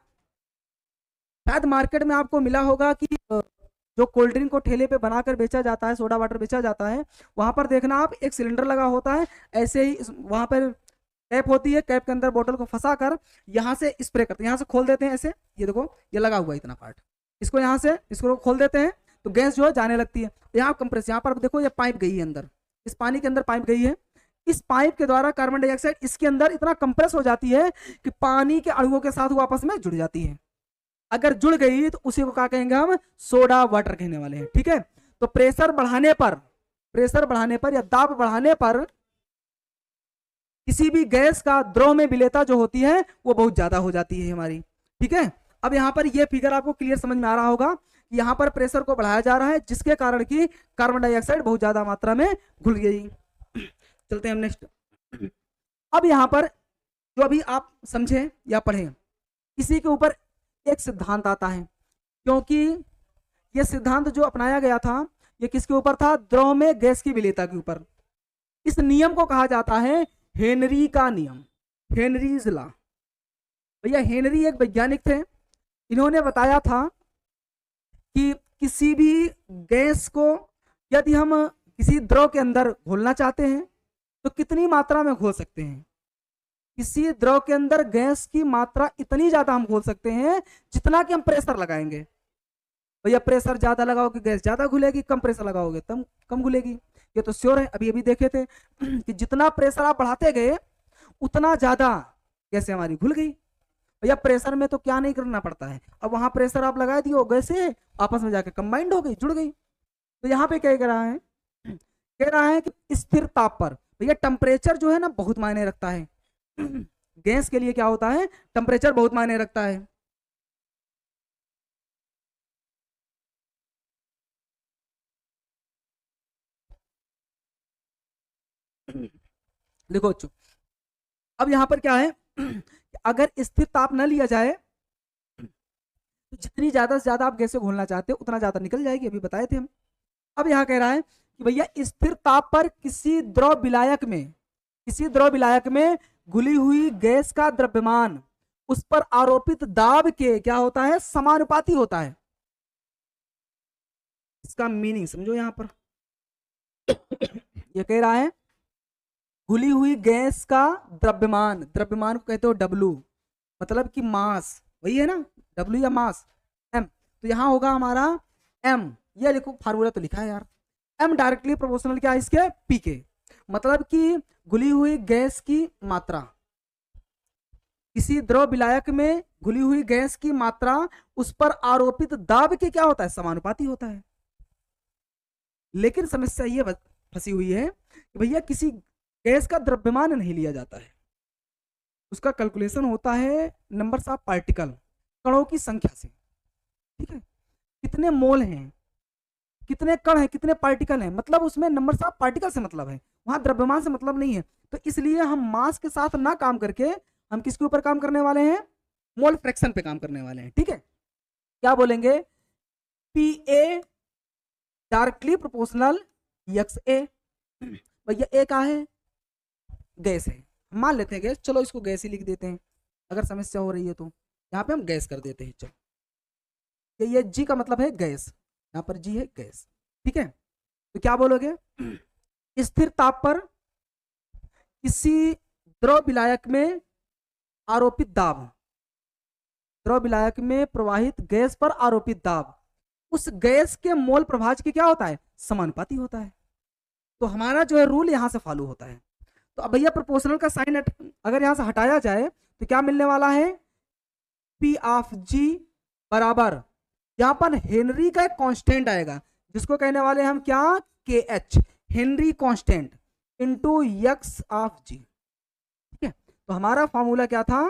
A: शायद मार्केट में आपको मिला होगा कि जो कोल्ड ड्रिंक को ठेले पे बनाकर बेचा जाता है, सोडा वाटर बेचा जाता है, वहां पर देखना आप एक सिलेंडर लगा होता है। ऐसे ही वहां पर कैप होती है, कैप के अंदर बोतल को फंसा कर यहाँ से स्प्रे करते हैं, यहाँ से खोल देते हैं ऐसे, ये देखो ये लगा हुआ है इतना पार्ट, इसको यहाँ से इसको खोल देते हैं तो गैस जो है जाने लगती है। यहाँ कंप्रेस, यहाँ पर देखो ये पाइप गई है अंदर, इस पानी के अंदर पाइप गई है। इस पाइप के द्वारा कार्बन डाइऑक्साइड इसके अंदर इतना कंप्रेस हो जाती है कि पानी के अणुओं के साथ वो आपस में जुड़ जाती है। अगर जुड़ गई तो उसी को क्या कहेंगे हम, सोडा वाटर कहने वाले हैं। ठीक है, तो प्रेशर बढ़ाने पर या दाब बढ़ाने पर किसी भी गैस का द्रव में विलेयता जो होती है वो बहुत ज्यादा हो जाती है हमारी। ठीक है, अब यहाँ पर ये फिगर आपको क्लियर समझ में आ रहा होगा कि यहाँ पर प्रेशर को बढ़ाया जा रहा है जिसके कारण की कार्बन डाइऑक्साइड बहुत ज्यादा मात्रा में घुल गई। चलते हैं हम नेक्स्ट। अब यहाँ पर जो अभी आप समझे या पढ़े, इसी के ऊपर एक सिद्धांत आता है, क्योंकि यह सिद्धांत जो अपनाया गया था ये किसके ऊपर था, द्रव में गैस की विलेयता के ऊपर। इस नियम को कहा जाता है हेनरी का नियम, हेनरीज लॉ। भैया हेनरी एक वैज्ञानिक थे, इन्होंने बताया था कि किसी भी गैस को यदि हम किसी द्रव के अंदर घोलना चाहते हैं तो कितनी मात्रा में घोल सकते हैं। किसी द्रव के अंदर गैस की मात्रा इतनी ज्यादा हम घोल सकते हैं जितना कि हम प्रेशर लगाएंगे। भैया प्रेशर ज्यादा लगाओगे गैस ज्यादा घुलेगी, कम प्रेशर लगाओगे तब कम घुलेगी, ये तो श्योर है। अभी अभी देखे थे कि जितना प्रेशर आप बढ़ाते गए उतना ज्यादा गैस हमारी घुल गई। भैया प्रेशर में तो क्या नहीं करना पड़ता है, अब वहां प्रेशर आप लगा दिए, गैसें आपस में जाके कंबाइंड हो गई, जुड़ गई। तो यहाँ पे क्या कह रहा है कि स्थिर ताप पर, भैया टेम्परेचर जो है ना बहुत मायने रखता है। गैस के लिए क्या होता है, टेम्परेचर बहुत मायने रखता है। देखो बच्चों, अब यहां पर क्या है अगर स्थिर ताप न लिया जाए तो जितनी ज्यादा से ज्यादा आप गैसें घोलना चाहते हो उतना ज्यादा निकल जाएगी, अभी बताए थे हम। अब यहां कह रहा है कि भैया स्थिर ताप पर किसी द्रव विलायक में घुली हुई गैस का द्रव्यमान उस पर आरोपित दाब के क्या होता है, समानुपाती होता है। इसका मीनिंग समझो यहां पर ये कह रहा है घुली हुई गैस का द्रव्यमान, द्रव्यमान को कहते हो W, मतलब कि मास, वही है ना W या मास M, तो यहां होगा हमारा M। ये लिखो फार्मूला तो लिखा है यार, M डायरेक्टली प्रोपोर्शनल क्या है इसके P के, मतलब कि घुली हुई गैस की मात्रा, किसी द्रव विलायक में घुली हुई गैस की मात्रा उस पर आरोपित दाब के क्या होता है, समानुपाती होता है। लेकिन समस्या ये फंसी हुई है कि भैया किसी गैस का द्रव्यमान नहीं लिया जाता है, उसका कैलकुलेशन होता है नंबर्स ऑफ पार्टिकल, कणों की संख्या से। ठीक है, कितने मोल हैं, कितने कण हैं, कितने पार्टिकल हैं, मतलब उसमें नंबर्स ऑफ पार्टिकल से मतलब है, वहां द्रव्यमान से मतलब नहीं है। तो इसलिए हम मास के साथ ना काम करके हम किसके ऊपर काम करने वाले हैं, मोल फ्रैक्शन पे काम करने वाले हैं। ठीक है, क्या बोलेंगे, PA डायरेक्टली प्रोपोर्शनल XA। भैया A का है, गैस है, मान लेते हैं गैस, चलो इसको गैस ही लिख देते हैं अगर समस्या हो रही है तो, यहाँ पे हम गैस कर देते हैं। चलो ये G का मतलब है गैस, यहाँ पर G है गैस। ठीक है, तो क्या बोलोगे, स्थिर ताप पर किसी द्रव विलायक में आरोपित दाब, द्रव विलायक में प्रवाहित गैस पर आरोपित दाब उस गैस के मोल प्रभाज के क्या होता है, समानुपाती होता है। तो हमारा जो है रूल यहां से फॉलो होता है। तो अब भैया प्रोपोर्शनल का साइन अगर यहां से हटाया जाए तो क्या मिलने वाला है, पी ऑफ जी बराबर, यहां पर हेनरी का एक कांस्टेंट आएगा जिसको कहने वाले हम क्या, K H, Henry constant into x of g. ठीक है, तो हमारा फॉर्मूला क्या था,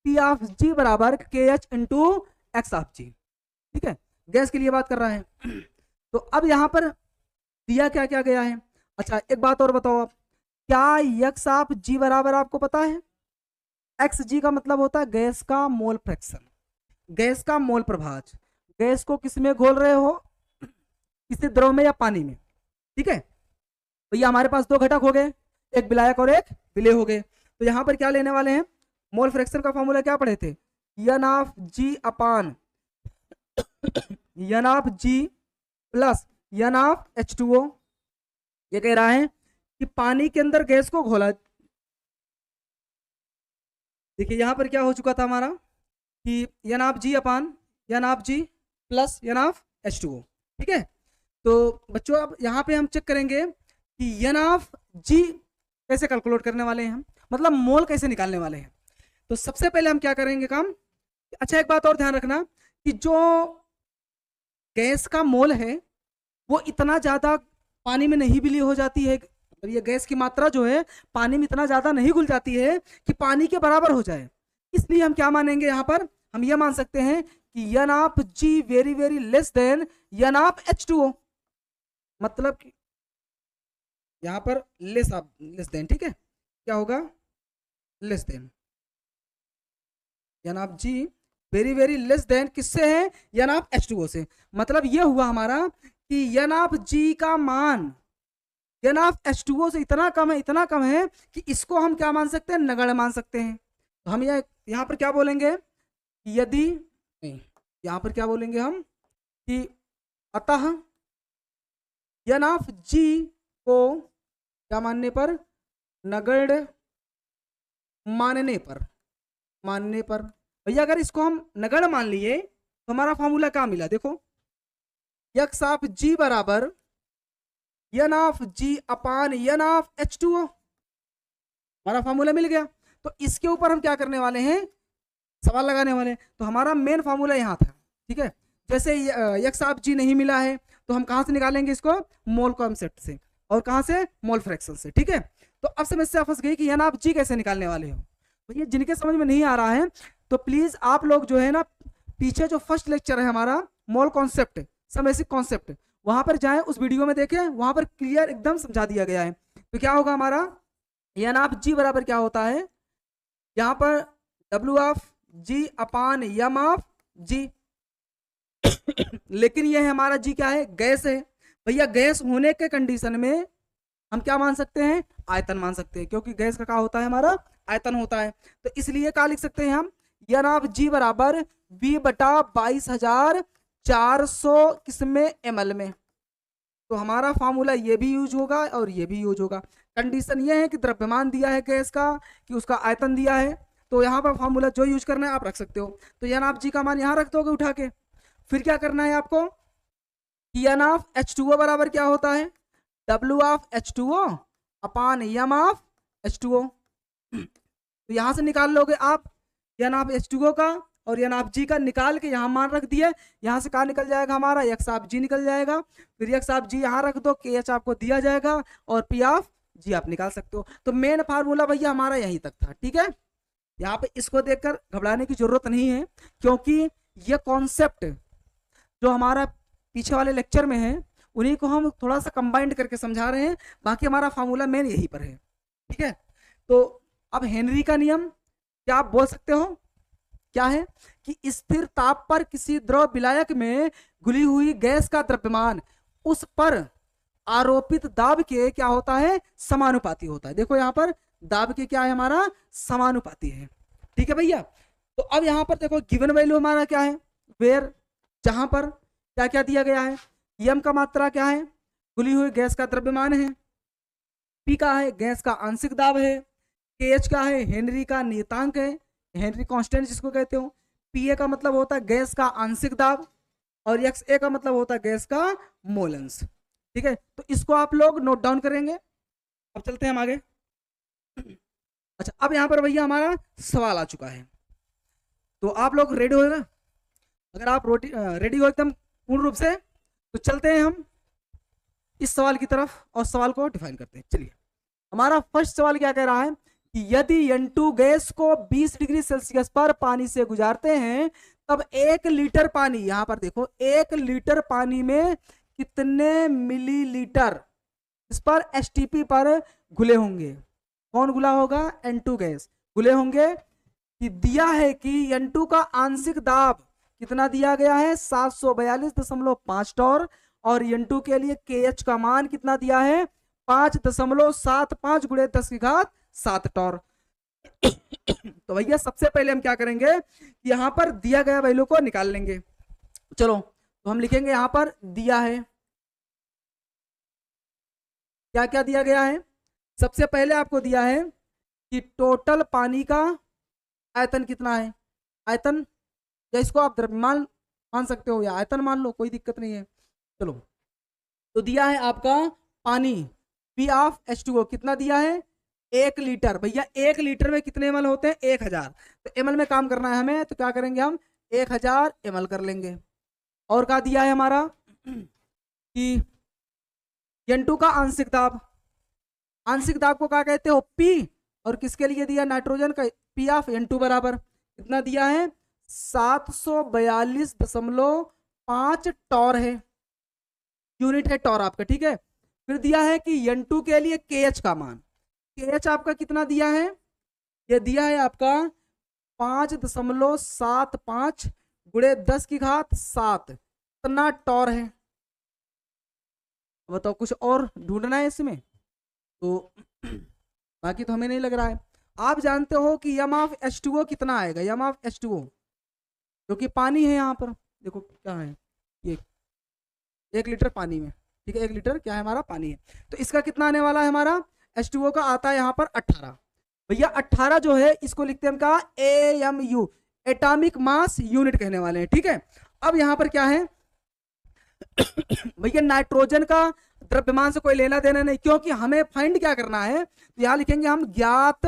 A: पी ऑफ जी बराबर के H into x of g. ठीक है, गैस के लिए बात कर रहा है। तो अब यहां पर दिया क्या क्या गया है। अच्छा एक बात और बताओ आप, क्या एक्स ऑफ जी बराबर आपको पता है, एक्स जी का मतलब होता है गैस का मोल फ्रैक्शन, गैस का मोल प्रभाज। गैस को किस में घोल रहे हो, किसी द्रव में या पानी में। ठीक है, तो ये हमारे पास दो घटक हो गए, एक विलायक और एक विलेय हो गए। तो यहां पर क्या लेने वाले हैं, मोल फ्रैक्शन का फॉर्मूला क्या पढ़े थे, n of g upon N of g plus N of H2O। ये कह रहा है कि पानी के अंदर गैस को घोला, देखिए यहां पर क्या हो चुका था हमारा कि n of g upon N of g plus N of H2O। ठीक है, तो बच्चों अब यहाँ पे हम चेक करेंगे कि एन ऑफ जी कैसे कैलकुलेट करने वाले हैं हम, मतलब मोल कैसे निकालने वाले हैं। तो सबसे पहले हम क्या करेंगे काम, अच्छा एक बात और ध्यान रखना कि जो गैस का मोल है वो इतना ज्यादा पानी में नहीं विलीन हो जाती है, मतलब ये गैस की मात्रा जो है पानी में इतना ज्यादा नहीं घुल जाती है कि पानी के बराबर हो जाए। इसलिए हम क्या मानेंगे यहाँ पर, हम ये मान सकते हैं कि n of g very very less than n of H2O, मतलब कि यहाँ पर लेस देन, ठीक है, क्या होगा, less than n of g very very less than किससे है, एन ऑफ H2O से। मतलब ये हुआ हमारा कि एन ऑफ जी का मान एन ऑफ H2O से इतना कम है, इतना कम है कि इसको हम क्या मान सकते हैं, नगण्य मान सकते हैं। तो हम यहाँ पर क्या बोलेंगे, यदि नहीं, यहाँ पर क्या बोलेंगे हम कि अतः एन ऑफ जी को क्या मानने पर, नगण्य मानने पर भैया अगर इसको हम नगण्य मान लिए तो हमारा फॉर्मूला क्या मिला, देखो एक्स ऑफ जी बराबर N of g upon N of H2O, हमारा फॉर्मूला मिल गया। तो इसके ऊपर हम क्या करने वाले हैं, सवाल लगाने वाले हैं। तो हमारा मेन फॉर्मूला यहाँ था। ठीक है, जैसे एक्स ऑफ जी नहीं मिला है तो हम कहाँ से निकालेंगे इसको, मोल कॉन्सेप्ट से, और कहाँ से, मोल फ्रैक्शन से। ठीक है, तो अब समस्या फंस गई कि एन ऑफ जी कैसे निकालने वाले हो। तो ये जिनके समझ में नहीं आ रहा है तो प्लीज आप लोग जो है ना, पीछे जो फर्स्ट लेक्चर है हमारा mole concept, some basic concept, वहां पर जाएं, उस वीडियो में देखें, वहां पर क्लियर एकदम समझा दिया गया है। तो क्या होगा हमारा, एन ऑफ जी बराबर क्या होता है, यहाँ पर W of g upon M of g लेकिन ये है हमारा जी क्या है, गैस है। भैया गैस होने के कंडीशन में हम क्या मान सकते हैं, आयतन मान सकते हैं, क्योंकि गैस का क्या होता है, हमारा आयतन होता है। तो इसलिए क्या लिख सकते हैं हम, एन ऑफ जी बराबर V बटा 22,400 किसमें, ml में। तो हमारा फार्मूला ये भी यूज होगा और ये भी यूज होगा। कंडीशन ये है कि द्रव्यमान दिया है गैस का, कि उसका आयतन दिया है, तो यहाँ पर फार्मूला जो यूज करना है आप रख सकते हो। तो एन ऑफ जी का मान यहाँ रख दोगे उठा के, फिर क्या करना है आपको कि एन ऑफ H2O बराबर क्या होता है, W of H2O upon M of H2O। तो यहाँ से निकाल लोगे आप एन ऑफ H2O का और एन ऑफ जी का, निकाल के यहाँ मान रख दिए, यहाँ से कहाँ निकल जाएगा हमारा, एक्स ऑफ जी निकल जाएगा। फिर एक्स ऑफ जी यहाँ रख दो, के एच आपको दिया जाएगा और पी ऑफ जी आप निकाल सकते हो। तो मेन फार्मूला भैया हमारा यहीं तक था। ठीक है, यहाँ पे इसको देखकर घबराने की जरूरत नहीं है, क्योंकि ये कॉन्सेप्ट जो हमारा पीछे वाले लेक्चर में है उन्हीं को हम थोड़ा सा कंबाइंड करके समझा रहे हैं, बाकी हमारा फार्मूला मेन यहीं पर है। ठीक है, तो अब हेनरी का नियम क्या आप बोल सकते हो, क्या है कि स्थिर ताप पर किसी द्रव विलायक में घुली हुई गैस का द्रव्यमान उस पर आरोपित दाब के क्या होता है, समानुपाती होता है। देखो यहाँ पर दाब के क्या है, हमारा समानुपाती है। ठीक है भैया, तो अब यहाँ पर देखो गिवन वैल्यू हमारा क्या है, वेयर, जहां पर क्या क्या दिया गया है, एम का मात्रा क्या है, घुली हुई गैस का द्रव्यमान है, पी का है गैस का आंशिक दाब है, के एच का है हेनरी का नियतांक है, हेनरी कांस्टेंट जिसको कहते हो, पीए का मतलब होता है गैस का आंशिक दाब, और XA का मतलब होता है गैस का मोलेंस। ठीक है, तो इसको आप लोग नोट डाउन करेंगे। अब चलते हैं हम आगे। अच्छा, अब यहाँ पर भैया हमारा सवाल आ चुका है, तो आप लोग रेडी हो ना? अगर आप रेडी हो एकदम पूर्ण रूप से, तो चलते हैं हम इस सवाल की तरफ और सवाल को डिफाइन करते हैं। चलिए, हमारा फर्स्ट सवाल क्या कह रहा है कि यदि N2 गैस को 20 डिग्री सेल्सियस पर पानी से गुजारते हैं, तब 1 लीटर पानी, यहां पर देखो 1 लीटर पानी में कितने मिलीलीटर इस पर एसटीपी पर घुले होंगे? कौन घुला होगा? N2 गैस घुले होंगे। कि दिया है कि N2 का आंशिक दाब कितना दिया गया है? 742.5 टॉर। और N2 के लिए KH का मान कितना दिया है? 5.75 गुणे 10 की घात 7 टॉर। तो भैया सबसे पहले हम क्या करेंगे, यहां पर दिया गया वैल्यू को निकाल लेंगे। चलो, तो हम लिखेंगे यहां पर दिया है, क्या क्या दिया गया है। सबसे पहले आपको दिया है कि टोटल पानी का आयतन कितना है। आयतन, या इसको आप द्रव्यमान मान सकते हो या आयतन मान लो, कोई दिक्कत नहीं है। चलो, तो दिया है आपका पानी P ऑफ H2O कितना दिया है? 1 लीटर। भैया 1 लीटर में कितने ml होते हैं? 1000। तो ml में काम करना है हमें, तो क्या करेंगे हम? 1000 ml कर लेंगे। और क्या दिया है हमारा कि N2 का आंशिक दाब, आंशिक दाब को क्या कहते हो? P। और किसके लिए दिया? नाइट्रोजन का। P ऑफ N2 बराबर कितना दिया है? 742.5 टॉर है, यूनिट है टॉर आपका। ठीक है, फिर दिया है कि N2 के लिए KH का मान, KH आपका कितना दिया है? ये दिया है आपका 5.75 गुणे 10 की घात 7, इतना टॉर है। बताओ, कुछ और ढूंढना है इसमें? तो बाकी तो हमें नहीं लग रहा है। आप जानते हो कि यम ऑफ H2O कितना आएगा? यम ऑफ H2O जो कि पानी है, यहाँ पर देखो क्या है, ये 1 लीटर पानी में। ठीक है, 1 लीटर क्या है हमारा? पानी है। तो इसका कितना आने वाला है? हमारा H2O का आता है यहाँ पर 18। भैया 18 जो है इसको लिखते हैं हम कहा AMU, एटॉमिक मास यूनिट कहने वाले हैं। ठीक है, अब यहाँ पर क्या है भैया, नाइट्रोजन का द्रव्यमान से कोई लेना देना नहीं, क्योंकि हमें फाइंड क्या करना है। तो यहां लिखेंगे हम ज्ञात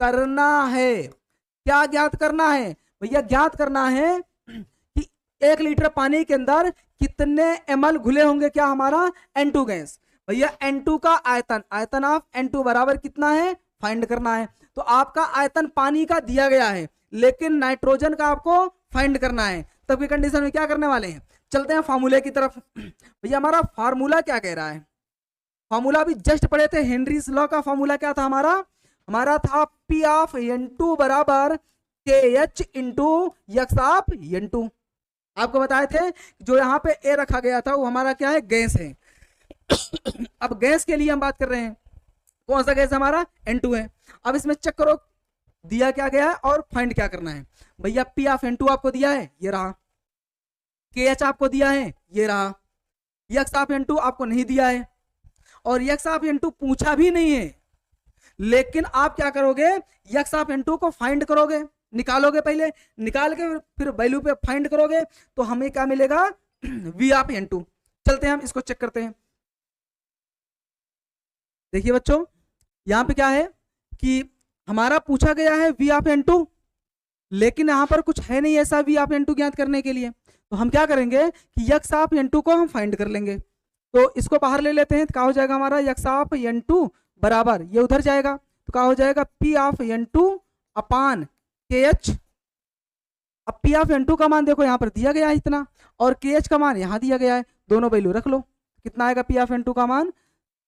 A: करना है। क्या ज्ञात करना है? भैया ज्ञात करना है कि 1 लीटर पानी के अंदर कितने ml घुले होंगे क्या हमारा? N2 gas. भैया N2 का आयतन, आयतन ऑफ N2 बराबर कितना है? फाइंड करना है। तो आपका आयतन पानी का दिया गया है, लेकिन नाइट्रोजन का आपको फाइंड करना है। तब की कंडीशन में क्या करने वाले हैं? चलते हैं फार्मूले की तरफ। भैया हमारा फार्मूला क्या कह रहा है? फार्मूला भी जस्ट पढ़े थे, हेनरीज लॉ का फार्मूला क्या था हमारा? हमारा था P ऑफ N2 बराबर KH into X of N2। आपको बताए थे जो यहाँ पे A रखा गया था वो हमारा क्या है? गैस है। अब गैस के लिए हम बात कर रहे हैं, कौन सा गैस हमारा? N2 है। अब इसमें चेक करो दिया क्या गया है और फाइंड क्या करना है। भैया P ऑफ N2 आपको दिया है, ये रहा। KH आपको दिया है, ये रहा। X ऑफ N2 आपको नहीं दिया है, और X ऑफ N2 पूछा भी नहीं है। लेकिन आप क्या करोगे? X ऑफ N2 को फाइंड करोगे, निकालोगे, पहले निकाल के फिर वैल्यू पे फाइंड करोगे, तो हमें क्या मिलेगा? V of N2। चलते हैं हम इसको चेक करते हैं। देखिए बच्चों, यहां पे क्या है कि हमारा पूछा गया है V ऑफ N2, लेकिन यहां पर कुछ है नहीं ऐसा V ऑफ N2 ज्ञात करने के लिए। तो हम क्या करेंगे कि X ऑफ N2 को हम फाइंड कर लेंगे। तो इसको बाहर ले लेते हैं, तो क्या हो जाएगा हमारा? X ऑफ N2 बराबर, ये उधर जाएगा तो क्या हो जाएगा? P of N2 upon KH। अब P ऑफ N2 का मान देखो यहाँ पर दिया गया है इतना, और KH का मान यहाँ दिया गया है, दोनों वैल्यू रख लो। कितना आएगा P ऑफ N2 का मान?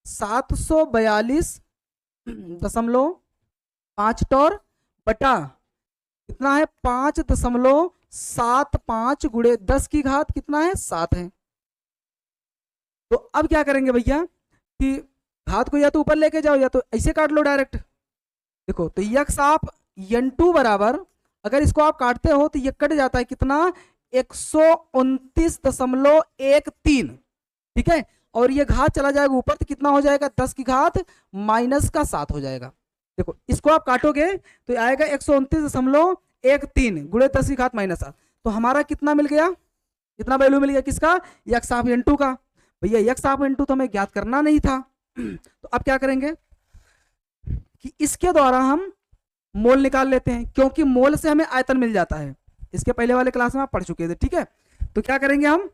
A: 742.5 टॉर बटा कितना है? 5.75 गुणे 10 की घात कितना है? 7 है। तो अब क्या करेंगे भैया कि घात को या तो ऊपर लेके जाओ या तो ऐसे काट लो डायरेक्ट। देखो, तो X ऑफ N2 बराबर, अगर इसको आप काटते हो तो ये कट जाता है कितना? 129.13। ठीक है, और ये घात चला जाएगा ऊपर तो कितना हो जाएगा? 10 की घात -7 हो जाएगा। देखो, इसको आप काटोगे तो आएगा 129.13 गुणे 10 की घात -7। तो हमारा कितना मिल गया? कितना वैल्यू मिल गया किसका, यक्स ऑफ एन टू का। भैया यक्स ऑफ एन टू तो हमें ज्ञात करना नहीं था, तो अब क्या करेंगे कि इसके द्वारा हम मोल निकाल लेते हैं, क्योंकि मोल से हमें आयतन मिल जाता है, इसके पहले वाले क्लास में आप पढ़ चुके थे, ठीक है। तो क्या करेंगे हम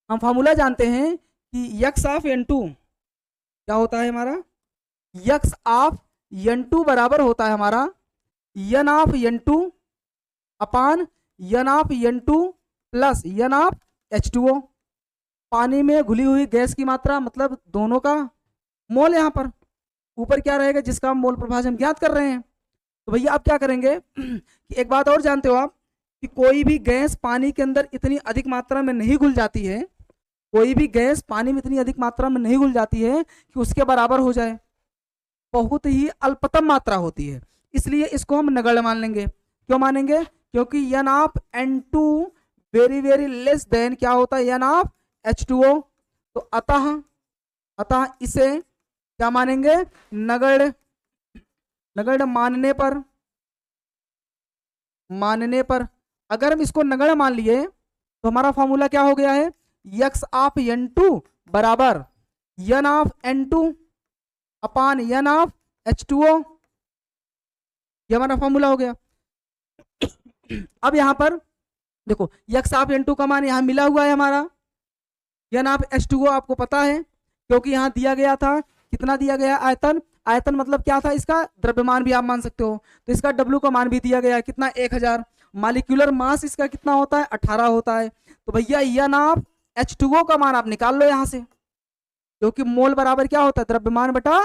A: फॉर्मूला जानते हैं कि यक्स ऑफ एन टू क्या होता है हमारा, यक्स ऑफ एन टू बराबर होता है हमारा N of N two upon N of N two plus N of H2O। पानी में घुली हुई गैस की मात्रा मतलब दोनों का मोल, यहाँ पर ऊपर क्या रहेगा जिसका मोल प्रभाज हम ज्ञात कर रहे हैं। तो भैया आप क्या करेंगे कि एक बात और जानते हो आप कि कोई भी गैस पानी के अंदर इतनी अधिक मात्रा में नहीं घुल जाती है, कोई भी गैस पानी में इतनी अधिक मात्रा में नहीं घुल जाती है कि उसके बराबर हो जाए, बहुत ही अल्पतम मात्रा होती है, इसलिए इसको हम नगण्य मान लेंगे। क्यों मानेंगे, क्योंकि N of N two very very less than क्या होता है एन ऑफ H2O। तो अतः इसे क्या मानेंगे, नगण्य। नगण्य मानने पर अगर हम इसको नगण्य मान लिए तो हमारा फॉर्मूला क्या हो गया है, यक्स ऑफ एन टू बराबर N of N two upon N of H2O, ये हमारा फॉर्मूला हो गया। अब यहां पर देखो यक्स ऑफ एन टू का मान यहां मिला हुआ है हमारा, एन ऑफ H2O आपको पता है क्योंकि यहां दिया गया था, कितना दिया गया आयतन, आयतन मतलब क्या था इसका द्रव्यमान भी आप मान सकते हो, तो इसका W का मान भी दिया गया है कितना 1000। मॉलिक्यूलर मास इसका कितना होता है 18 होता है। तो भैया एन ऑफ H2O का मान आप निकाल लो यहां से, क्योंकि मोल बराबर क्या होता है द्रव्यमान बटा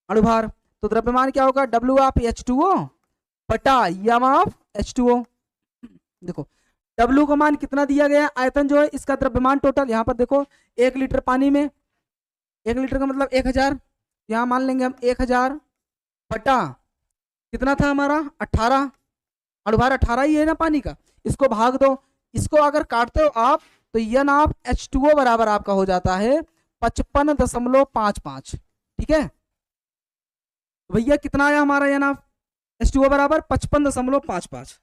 A: अणुभार। तो द्रव्यमान क्या होगा W ऑफ H2O बटा एम ऑफ H2O। देखो W का मान कितना दिया गया है, आयतन जो है इसका द्रव्यमान टोटल, यहाँ पर देखो 1 लीटर पानी में 1 लीटर का मतलब 1000, यहाँ मान लेंगे हम 1000 बटा कितना था हमारा 18, अणुभार 18 ही है ना पानी का, इसको भाग दो, इसको अगर काटते हो आप तो एन ऑफ H2O बराबर आपका हो जाता है 55.55, ठीक है। भैया कितना आया हमारा एन ऑफ H2O बराबर 55.55।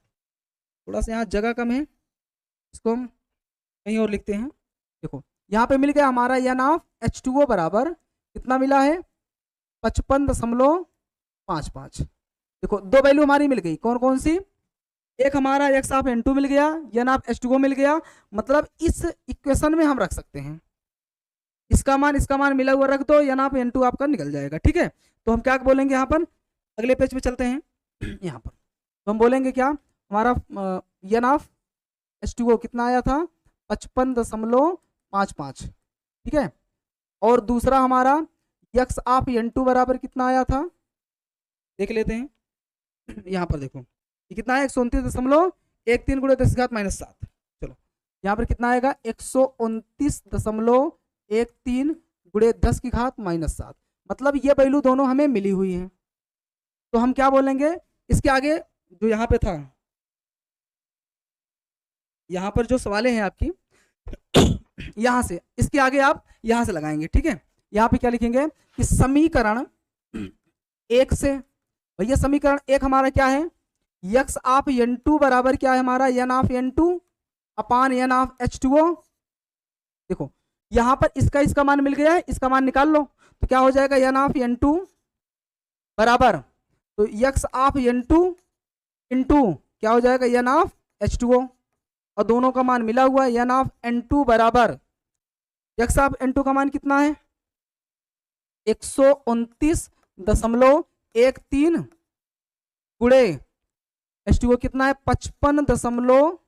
A: थोड़ा सा यहाँ जगह कम है, इसको हम कहीं और लिखते हैं। देखो यहाँ पे मिल गया हमारा एन ऑफ H2O बराबर कितना मिला है 55.55। देखो दो वैल्यू हमारी मिल गई, कौन कौन सी, एक हमारा एक्स ऑफ एन टू मिल गया, एन ऑफ H2O मिल गया, मतलब इस इक्वेशन में हम रख सकते हैं, इसका मान मिला हुआ रख दो, एन ऑफ एन टू आपका निकल जाएगा, ठीक है। तो हम क्या बोलेंगे यहाँ पर, अगले पेज पे चलते हैं यहाँ पर, तो हम बोलेंगे क्या, हमारा एन ऑफ H2O कितना आया था 55.55, ठीक है। और दूसरा हमारा यक्स ऑफ एन टू बराबर कितना आया था, देख लेते हैं यहाँ पर, देखो ये कितना है 129.13 गुणे 10⁻⁷। चलो यहाँ पर कितना आएगा 129.13 गुणे 10⁻⁷, मतलब ये वैल्यू दोनों हमें मिली हुई हैं। तो हम क्या बोलेंगे, इसके आगे जो यहाँ पे था, यहाँ पर जो सवालें हैं आपकी यहाँ से इसके आगे आप यहाँ से लगाएंगे, ठीक है। यहाँ पे क्या लिखेंगे कि समीकरण 1 से, भैया समीकरण 1 हमारा क्या है, यक्स ऑफ एन टू बराबर क्या है हमारा N of N two upon N of H2O। देखो यहाँ पर इसका मान मिल गया है, इसका मान निकाल लो, तो क्या हो जाएगा एन ऑफ एन टू बराबर, तो X of N two into क्या हो जाएगा एन ऑफ H2O, और दोनों का मान मिला हुआ है, एन ऑफ एन टू बराबर यक्स ऑफ एन टू का मान कितना है 129.13 गुणे H2O कितना है 55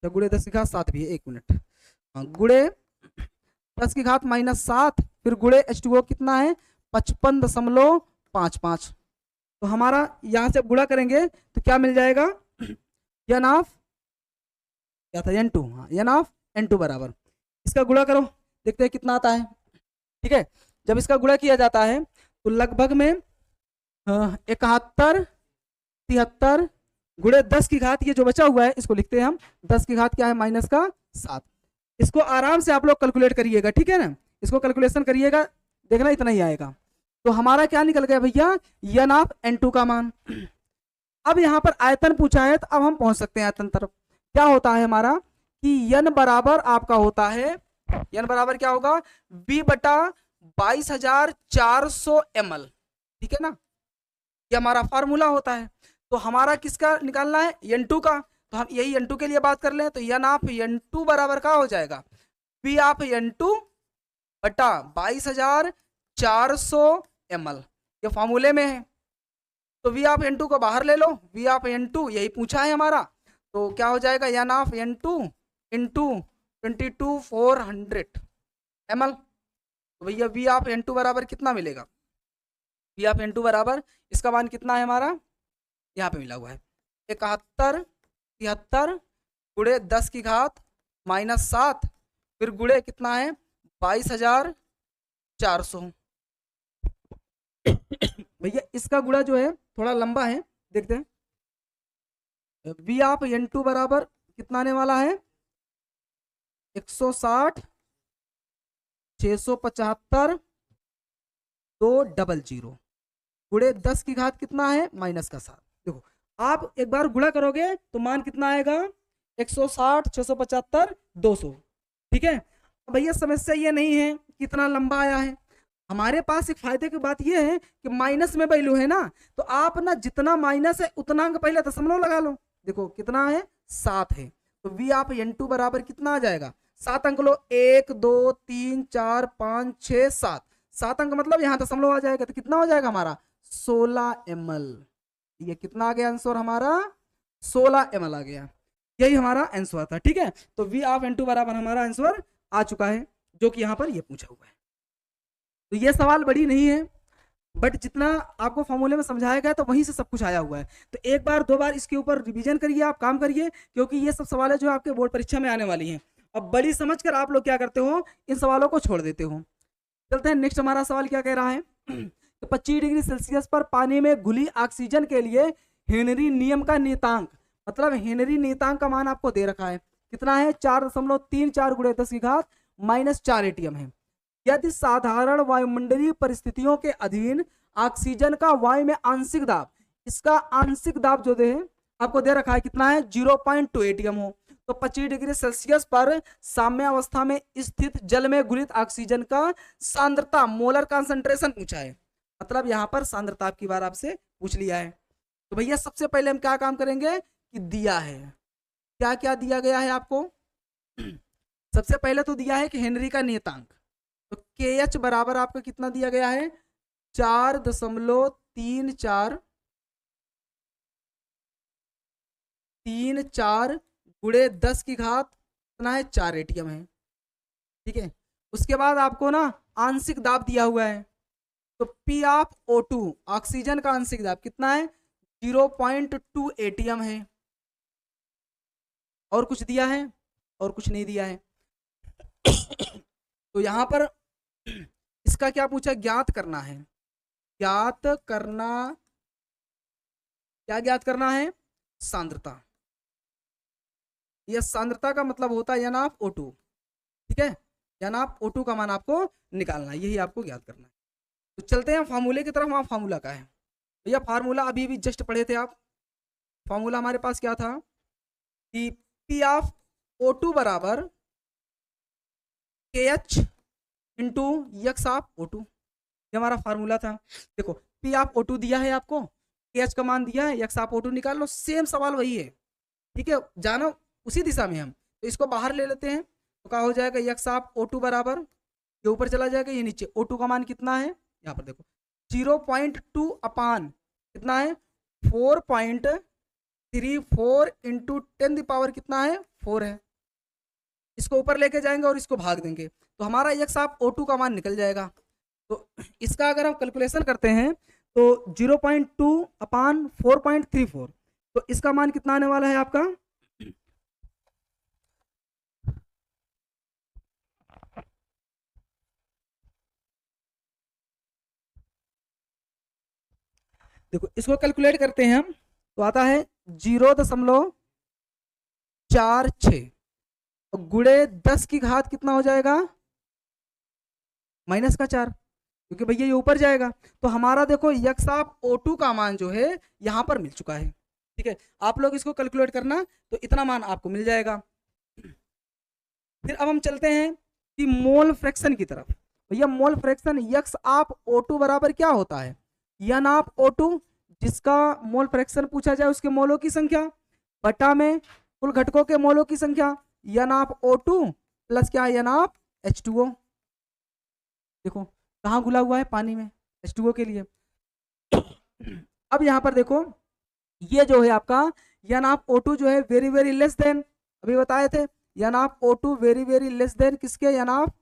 A: गुणे 10⁻⁷ भी है, 1 मिनट, गुणे 10⁻⁻⁷, फिर गुणे H2O कितना है 55.55। तो हमारा यहां से गुणा करेंगे तो क्या मिल जाएगा, एन ऑफ क्या था N two, N of N two बराबर, इसका गुणा करो देखते हैं कितना आता है, ठीक है। जब इसका गुणा किया जाता है तो लगभग में 71 73 गुणे 10⁻, ये जो बचा हुआ है इसको लिखते हैं हम 10⁻ क्या है -7। इसको आराम से आप लोग कैलकुलेट करिएगा, ठीक है ना, इसको कैलकुलेशन करिएगा, देखना इतना ही आएगा। तो हमारा क्या निकल गया भैया एन ऑफ एन टू का मान। अब यहाँ पर आयतन पूछा है, तो अब हम पहुंच सकते हैं आयतन तरफ। क्या होता है हमारा कि n बराबर आपका होता है, n बराबर क्या होगा, V बटा 22,400 ml, ठीक है ना, ये हमारा फार्मूला होता है। तो हमारा किसका निकालना है, N2 का, तो हम यही N2 के लिए बात कर लें, तो n आप N2 बराबर क्या हो जाएगा, V आप N2 बटा 22,400 ml, ये फार्मूले में है। तो V आप N2 को बाहर ले लो, V आप N2 यही पूछा है हमारा, तो क्या हो जाएगा, n of N2 into 22,400 ml। तो भैया V आप N2 बराबर कितना मिलेगा, V आप N2 बराबर, इसका मान कितना है हमारा, यहाँ पे मिला हुआ है 71 गुणे 10 की घात -7, फिर गुणे कितना है 22,400। भैया इसका गुणा जो है थोड़ा लंबा है, देखते हैं। V आप N2 बराबर कितना आने वाला है, 160 675 200 गुणे 10 की घात कितना है -7। देखो आप एक बार गुणा करोगे तो मान कितना आएगा, 160 675 200, ठीक है। भैया समस्या ये नहीं है कितना लंबा आया है, हमारे पास एक फायदे की बात ये है कि माइनस में वैल्यू है ना, तो आप ना जितना माइनस है उतना अंक पहले दशमलव लगा लो। देखो कितना है, 7 है, तो V आप N2 बराबर कितना आ जाएगा, 7 अंक लो, 1 2 3 4 5 6 7, 7 अंक मतलब यहाँ दशमलव आ जाएगा, तो कितना हो जाएगा हमारा 16 ml। ये कितना आ गया आंसर हमारा, 16 ml आ गया, यही हमारा आंसर था, ठीक है। तो V आप N2 बराबर हमारा आंसर आ चुका है, जो कि यहाँ पर ये पूछा हुआ है। तो ये सवाल बड़ी नहीं है, बट जितना आपको फॉर्मूले में समझाया गया तो वहीं से सब कुछ आया हुआ है। तो एक बार दो बार इसके ऊपर रिवीजन करिए, आप काम करिए, क्योंकि ये सब सवाल है जो आपके बोर्ड परीक्षा में आने वाली हैं। अब बड़ी समझकर आप लोग क्या करते हो, इन सवालों को छोड़ देते हो। चलते हैं नेक्स्ट, हमारा सवाल क्या कह रहा है कि 25 डिग्री सेल्सियस पर पानी में घुली ऑक्सीजन के लिए हेनरी नियम का नियतांक, मतलब हेनरी नियतांक का मान आपको दे रखा है, कितना है 4.34 गुणे 10 की घात -4 एटीएम है। यदि साधारण वायुमंडलीय परिस्थितियों के अधीन ऑक्सीजन का वायु में आंशिक दाब, इसका आंशिक दाब जो दे आपको दे रखा है कितना है 0.2 एटीएम हो, तो 25 डिग्री सेल्सियस पर साम्य अवस्था में स्थित जल में घुलित ऑक्सीजन का सांद्रता मोलर कंसंट्रेशन पूछा है, मतलब यहाँ पर सांद्रता की बार आपसे पूछ लिया है। तो भैया सबसे पहले हम क्या काम करेंगे कि दिया है, क्या क्या दिया गया है आपको, सबसे पहले तो दिया है कि हेनरी का नियतांक, तो KH बराबर आपका कितना दिया गया है 4.34 गुणे 10 की घात कितना है 4 एटीएम है, ठीक है। उसके बाद आपको ना आंशिक दाब दिया हुआ है, तो P ऑफ O2 ऑक्सीजन का आंशिक दाब कितना है 0.2 एटीएम है, और कुछ दिया है और कुछ नहीं दिया है। तो यहां पर इसका क्या पूछा, ज्ञात करना है, ज्ञात करना, क्या ज्ञात करना है, सांद्रता। यह सांद्रता का मतलब होता है n ऑफ O2, ठीक है, n ऑफ O2 का मान आपको निकालना है, यही आपको ज्ञात करना है। तो चलते हैं फार्मूले की तरफ। वहां फार्मूला का है भैया, फार्मूला अभी भी जस्ट पढ़े थे आप। फार्मूला हमारे पास क्या था कि P ऑफ O2 बराबर KH into x of O2, ये हमारा फार्मूला था। देखो P ऑफ O2 दिया है आपको, KH का मान दिया है, यक्स ऑफ O2 निकाल लो, सेम सवाल वही है, ठीक है, जाना उसी दिशा में हम। तो इसको बाहर ले लेते हैं, तो क्या हो जाएगा यक्स ऑफ O2 बराबर, ये ऊपर चला जाएगा, ये नीचे, O2 का मान कितना है, यहाँ पर देखो 0.2 अपान कितना है 4.34 इंटू 10 पावर कितना है 4 है। इसको ऊपर लेके जाएंगे और इसको भाग देंगे, तो हमारा यक्स ऑफ O2 का मान निकल जाएगा। तो इसका अगर हम कैलकुलेशन करते हैं तो 0.2 अपान 4.34, तो इसका मान कितना आने वाला है आपका, देखो इसको कैलकुलेट करते हैं हम, तो आता है 0.46 गुणे 10 की घात कितना हो जाएगा -4, क्योंकि भैया ये ऊपर जाएगा। तो हमारा देखो यक्स ऑफ O2 का मान जो है यहाँ पर मिल चुका है, ठीक है। आप लोग इसको कैलकुलेट करना, तो इतना मान आपको मिल जाएगा। फिर अब हम चलते हैं कि मोल फ्रैक्शन की तरफ। भैया मोल फ्रैक्शन यक्स आप O2 बराबर क्या होता है, यन आप O2, जिसका मोल फ्रैक्शन पूछा जाए उसके मोलों की संख्या बटा में कुल घटकों के मोलों की संख्या, यन आप O2 प्लस क्या, यन आप H2O। देखो कहाँ घुला हुआ है, पानी में, H2O के लिए। अब यहाँ पर देखो ये जो है आपका यन आप O2 जो है वेरी वेरी लेस देन, अभी बताए थे, यन आप O2 very very less then किसके, यन आप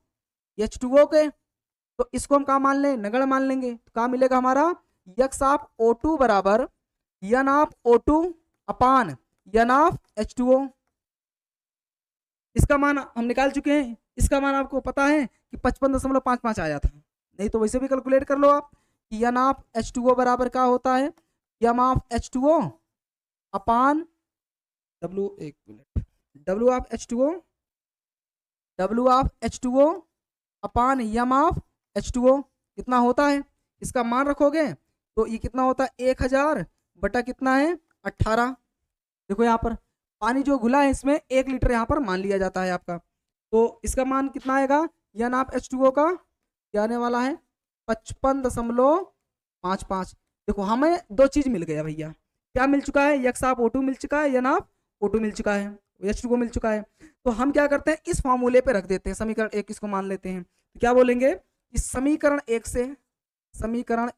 A: H2O के। तो इसको हम कहाँ मान लें, नगण्य मान लेंगे। तो कहाँ मिलेगा हमारा, यक्स आप O2 बराबर यन आप O2 अपान यन आप H2O। इसका मान हम निकाल चुके हैं, इसका मान आपको पता है कि 55.55 आया था, नहीं तो वैसे भी कैलकुलेट कर लो आप कि यन आप H2O बराबर क्या होता है, यम आप H2O अपान W, एक minute, W of H2O, W of H2O upon M of H2O कितना होता है, इसका मान रखोगे तो ये कितना होता है, 1000 बटा कितना है 18। देखो यहाँ पर पानी जो घुला है इसमें 1 लीटर यहाँ पर मान लिया जाता है आपका, तो इसका मान कितना आएगा, यन ऑफ H2O का क्या आने वाला है 55.55। देखो हमें दो चीज मिल गया भैया, क्या मिल चुका है, यक्स ऑफ O2 मिल चुका है, यन ऑफ O2 मिल चुका है, H2O मिल चुका है। तो हम क्या करते हैं, इस फॉर्मूले पे रख देते हैं, समीकरण 1 इसको मान लेते हैं। तो क्या बोलेंगे कि समीकरण 1 से, समीकरण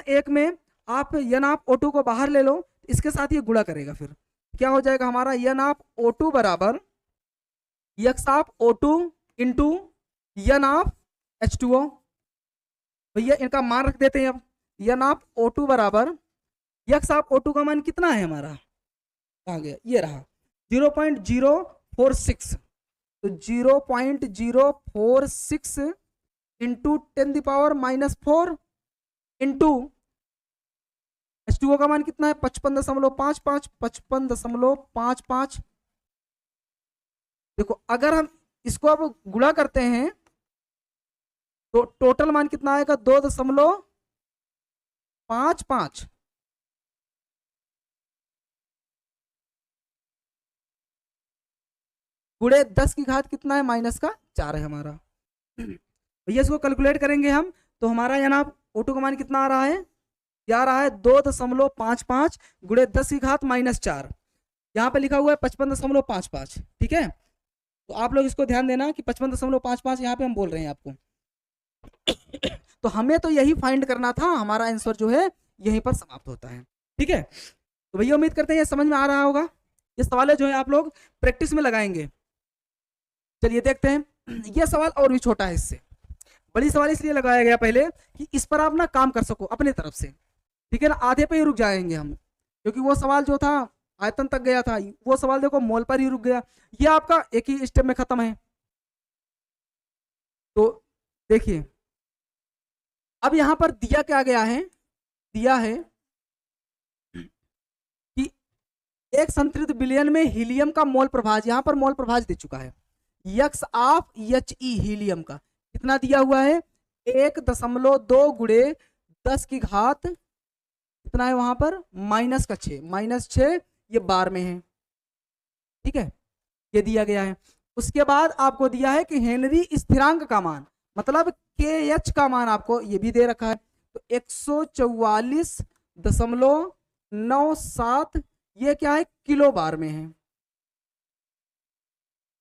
A: 1 में आप यन ऑफ O2 को बाहर ले लो, इसके साथ ये गुणा करेगा, फिर क्या हो जाएगा हमारा, यन ऑफ O2 बराबर x of O2 into N of H2O। भैया इनका मान रख देते हैं अब, यन ऑफ O2 बराबर यक्स ऑफ O2 का मान कितना है हमारा, कहाँ गया, ये रहा 0.046। तो 0.046 इंटू 10⁻⁻4 इंटू H2O का मान कितना है 55.55, 55.55। देखो अगर हम इसको अब गुणा करते हैं तो टोटल मान कितना आएगा 2.55 गुणे 10 की घात कितना है -4 है हमारा। भैया इसको कैलकुलेट करेंगे हम तो हमारा यहाँ O2 का मान कितना आ रहा है, क्या आ रहा है 2.55 गुणे 10 की घात -4, यहाँ पे लिखा हुआ है 55.55। ठीक है, तो आप लोग इसको ध्यान देना कि 55.55 यहाँ पे हम बोल रहे हैं आपको। तो हमें तो यही फाइंड करना था, हमारा आंसर जो है यहीं पर समाप्त होता है। ठीक है, तो भैया उम्मीद करते हैं ये समझ में आ रहा होगा। ये सवाल जो है आप लोग प्रैक्टिस में लगाएंगे। चलिए देखते हैं, ये सवाल और भी छोटा है इससे, बड़ी सवाल इसलिए लगाया गया पहले कि इस पर आप ना काम कर सको अपने तरफ से। ठीक है ना, आधे पे ही रुक जाएंगे हम, क्योंकि वो सवाल जो था आयतन तक गया था, वो सवाल देखो मोल पर ही रुक गया, ये आपका एक ही स्टेप में खत्म है। तो देखिए अब यहां पर दिया क्या गया है, दिया है कि एक संतृप्त विलयन में हीलियम का मोल प्रभाज, यहां पर मोल प्रभाज दे चुका है, यक्स ऑफ He हीलियम का कितना दिया हुआ है 1.2 गुणे 10 की घात कितना है वहां पर -6 ये बार में है। ठीक है, ये दिया गया है। उसके बाद आपको दिया है कि हेनरी स्थिरांक का मान, मतलब KH का मान आपको ये भी दे रखा है, तो 144.97 ये क्या है किलो बार में है।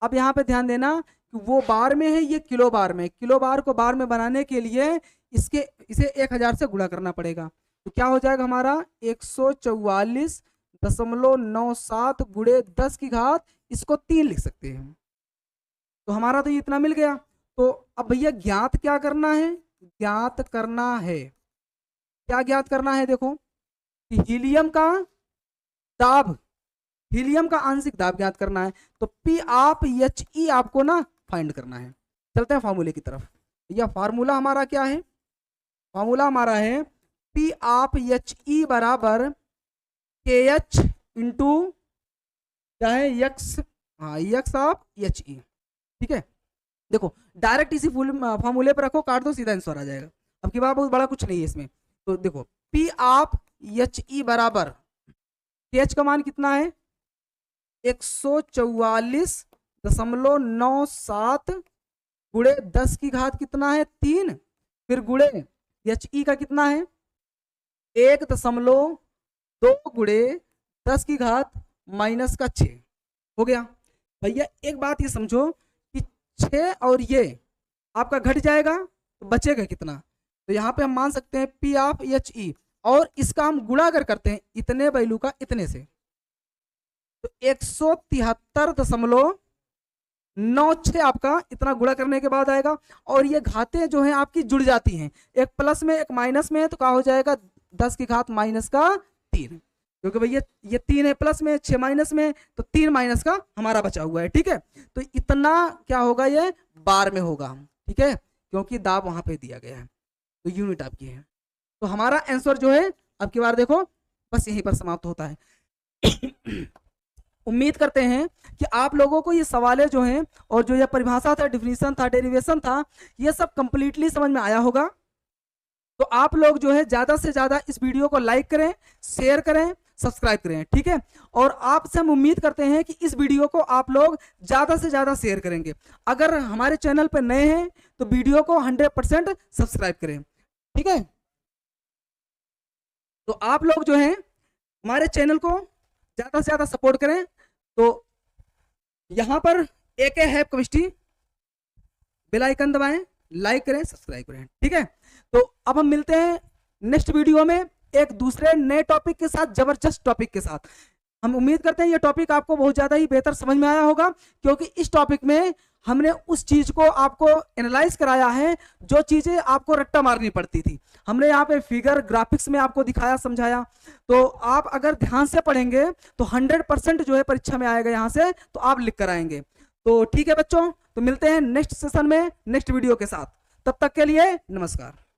A: अब यहाँ पे ध्यान देना कि वो बार में है, ये किलो बार में, किलो बार को बार में बनाने के लिए इसे 1000 से गुणा करना पड़ेगा। तो क्या हो जाएगा हमारा 144.97 गुणे 10 की घात, इसको 3 लिख सकते हैं। तो हमारा तो ये इतना मिल गया। तो अब भैया ज्ञात क्या करना है, ज्ञात करना है, क्या ज्ञात करना है, देखो कि हीलियम का दाब, हीलियम का आंशिक दाब ज्ञात करना है। तो P ऑफ He आपको ना फाइंड करना है। चलते हैं फार्मूले की तरफ। यह फार्मूला हमारा क्या है, फार्मूला हमारा है P ऑफ He बराबर KH इंटू क्या है यक्स, हाँ यक्स ऑफ He। ठीक है, देखो डायरेक्ट इसी फार्मूले पर रखो, काट दो, सीधा आंसर आ जाएगा। अब की बात बहुत बड़ा कुछ नहीं है इसमें। तो देखो P ऑफ He बराबर KH का मान कितना है 144 0.97 गुणे 10 की घात कितना है 3, फिर गुणे HE का कितना है 1.2 गुणे 10 की घात -6 हो गया। भैया एक बात ये समझो कि 6 और ये आपका घट जाएगा तो बचेगा कितना, तो यहाँ पे हम मान सकते हैं P ऑफ HE, और इसका हम गुणा अगर करते हैं इतने वैल्यू का इतने से, तो 173.96 आपका इतना गुणा करने के बाद आएगा। और ये घातें जो हैं आपकी जुड़ जाती हैं, एक प्लस में एक माइनस में है, तो क्या हो जाएगा 10 की घात -3, क्योंकि भैया ये 3 है प्लस में, 6 माइनस में, तो 3 माइनस का हमारा बचा हुआ है। ठीक है, तो इतना क्या होगा ये बार में होगा। ठीक है, क्योंकि दाब वहां पे दिया गया है, तो यूनिट आपकी है। तो हमारा आंसर जो है अब की बार देखो बस यहीं पर समाप्त होता है। उम्मीद करते हैं कि आप लोगों को ये सवालें जो हैं और जो ये परिभाषा था, डिफिनीशन था, डेरिवेशन था, ये सब कंप्लीटली समझ में आया होगा। तो आप लोग जो है ज्यादा से ज्यादा इस वीडियो को लाइक करें, शेयर करें, सब्सक्राइब करें। ठीक है, और आपसे हम उम्मीद करते हैं कि इस वीडियो को आप लोग ज्यादा से ज्यादा शेयर करेंगे। अगर हमारे चैनल पर नए हैं तो वीडियो को 100% सब्सक्राइब करें। ठीक है, तो आप लोग जो है हमारे चैनल को ज्यादा से ज्यादा सपोर्ट करें। तो यहां पर एक है केमिस्ट्री, बेल आइकन दबाएं, लाइक करें, सब्सक्राइब करें। ठीक है, तो अब हम मिलते हैं नेक्स्ट वीडियो में एक दूसरे नए टॉपिक के साथ, जबरदस्त टॉपिक के साथ। हम उम्मीद करते हैं ये टॉपिक आपको बहुत ज्यादा ही बेहतर समझ में आया होगा, क्योंकि इस टॉपिक में हमने उस चीज को आपको एनालाइज कराया है जो चीजें आपको रट्टा मारनी पड़ती थी। हमने यहाँ पे फिगर ग्राफिक्स में आपको दिखाया, समझाया। तो आप अगर ध्यान से पढ़ेंगे तो 100% जो है परीक्षा में आएगा यहाँ से, तो आप लिख कर आएंगे। तो ठीक है बच्चों, तो मिलते हैं नेक्स्ट सेशन में नेक्स्ट वीडियो के साथ। तब तक के लिए नमस्कार।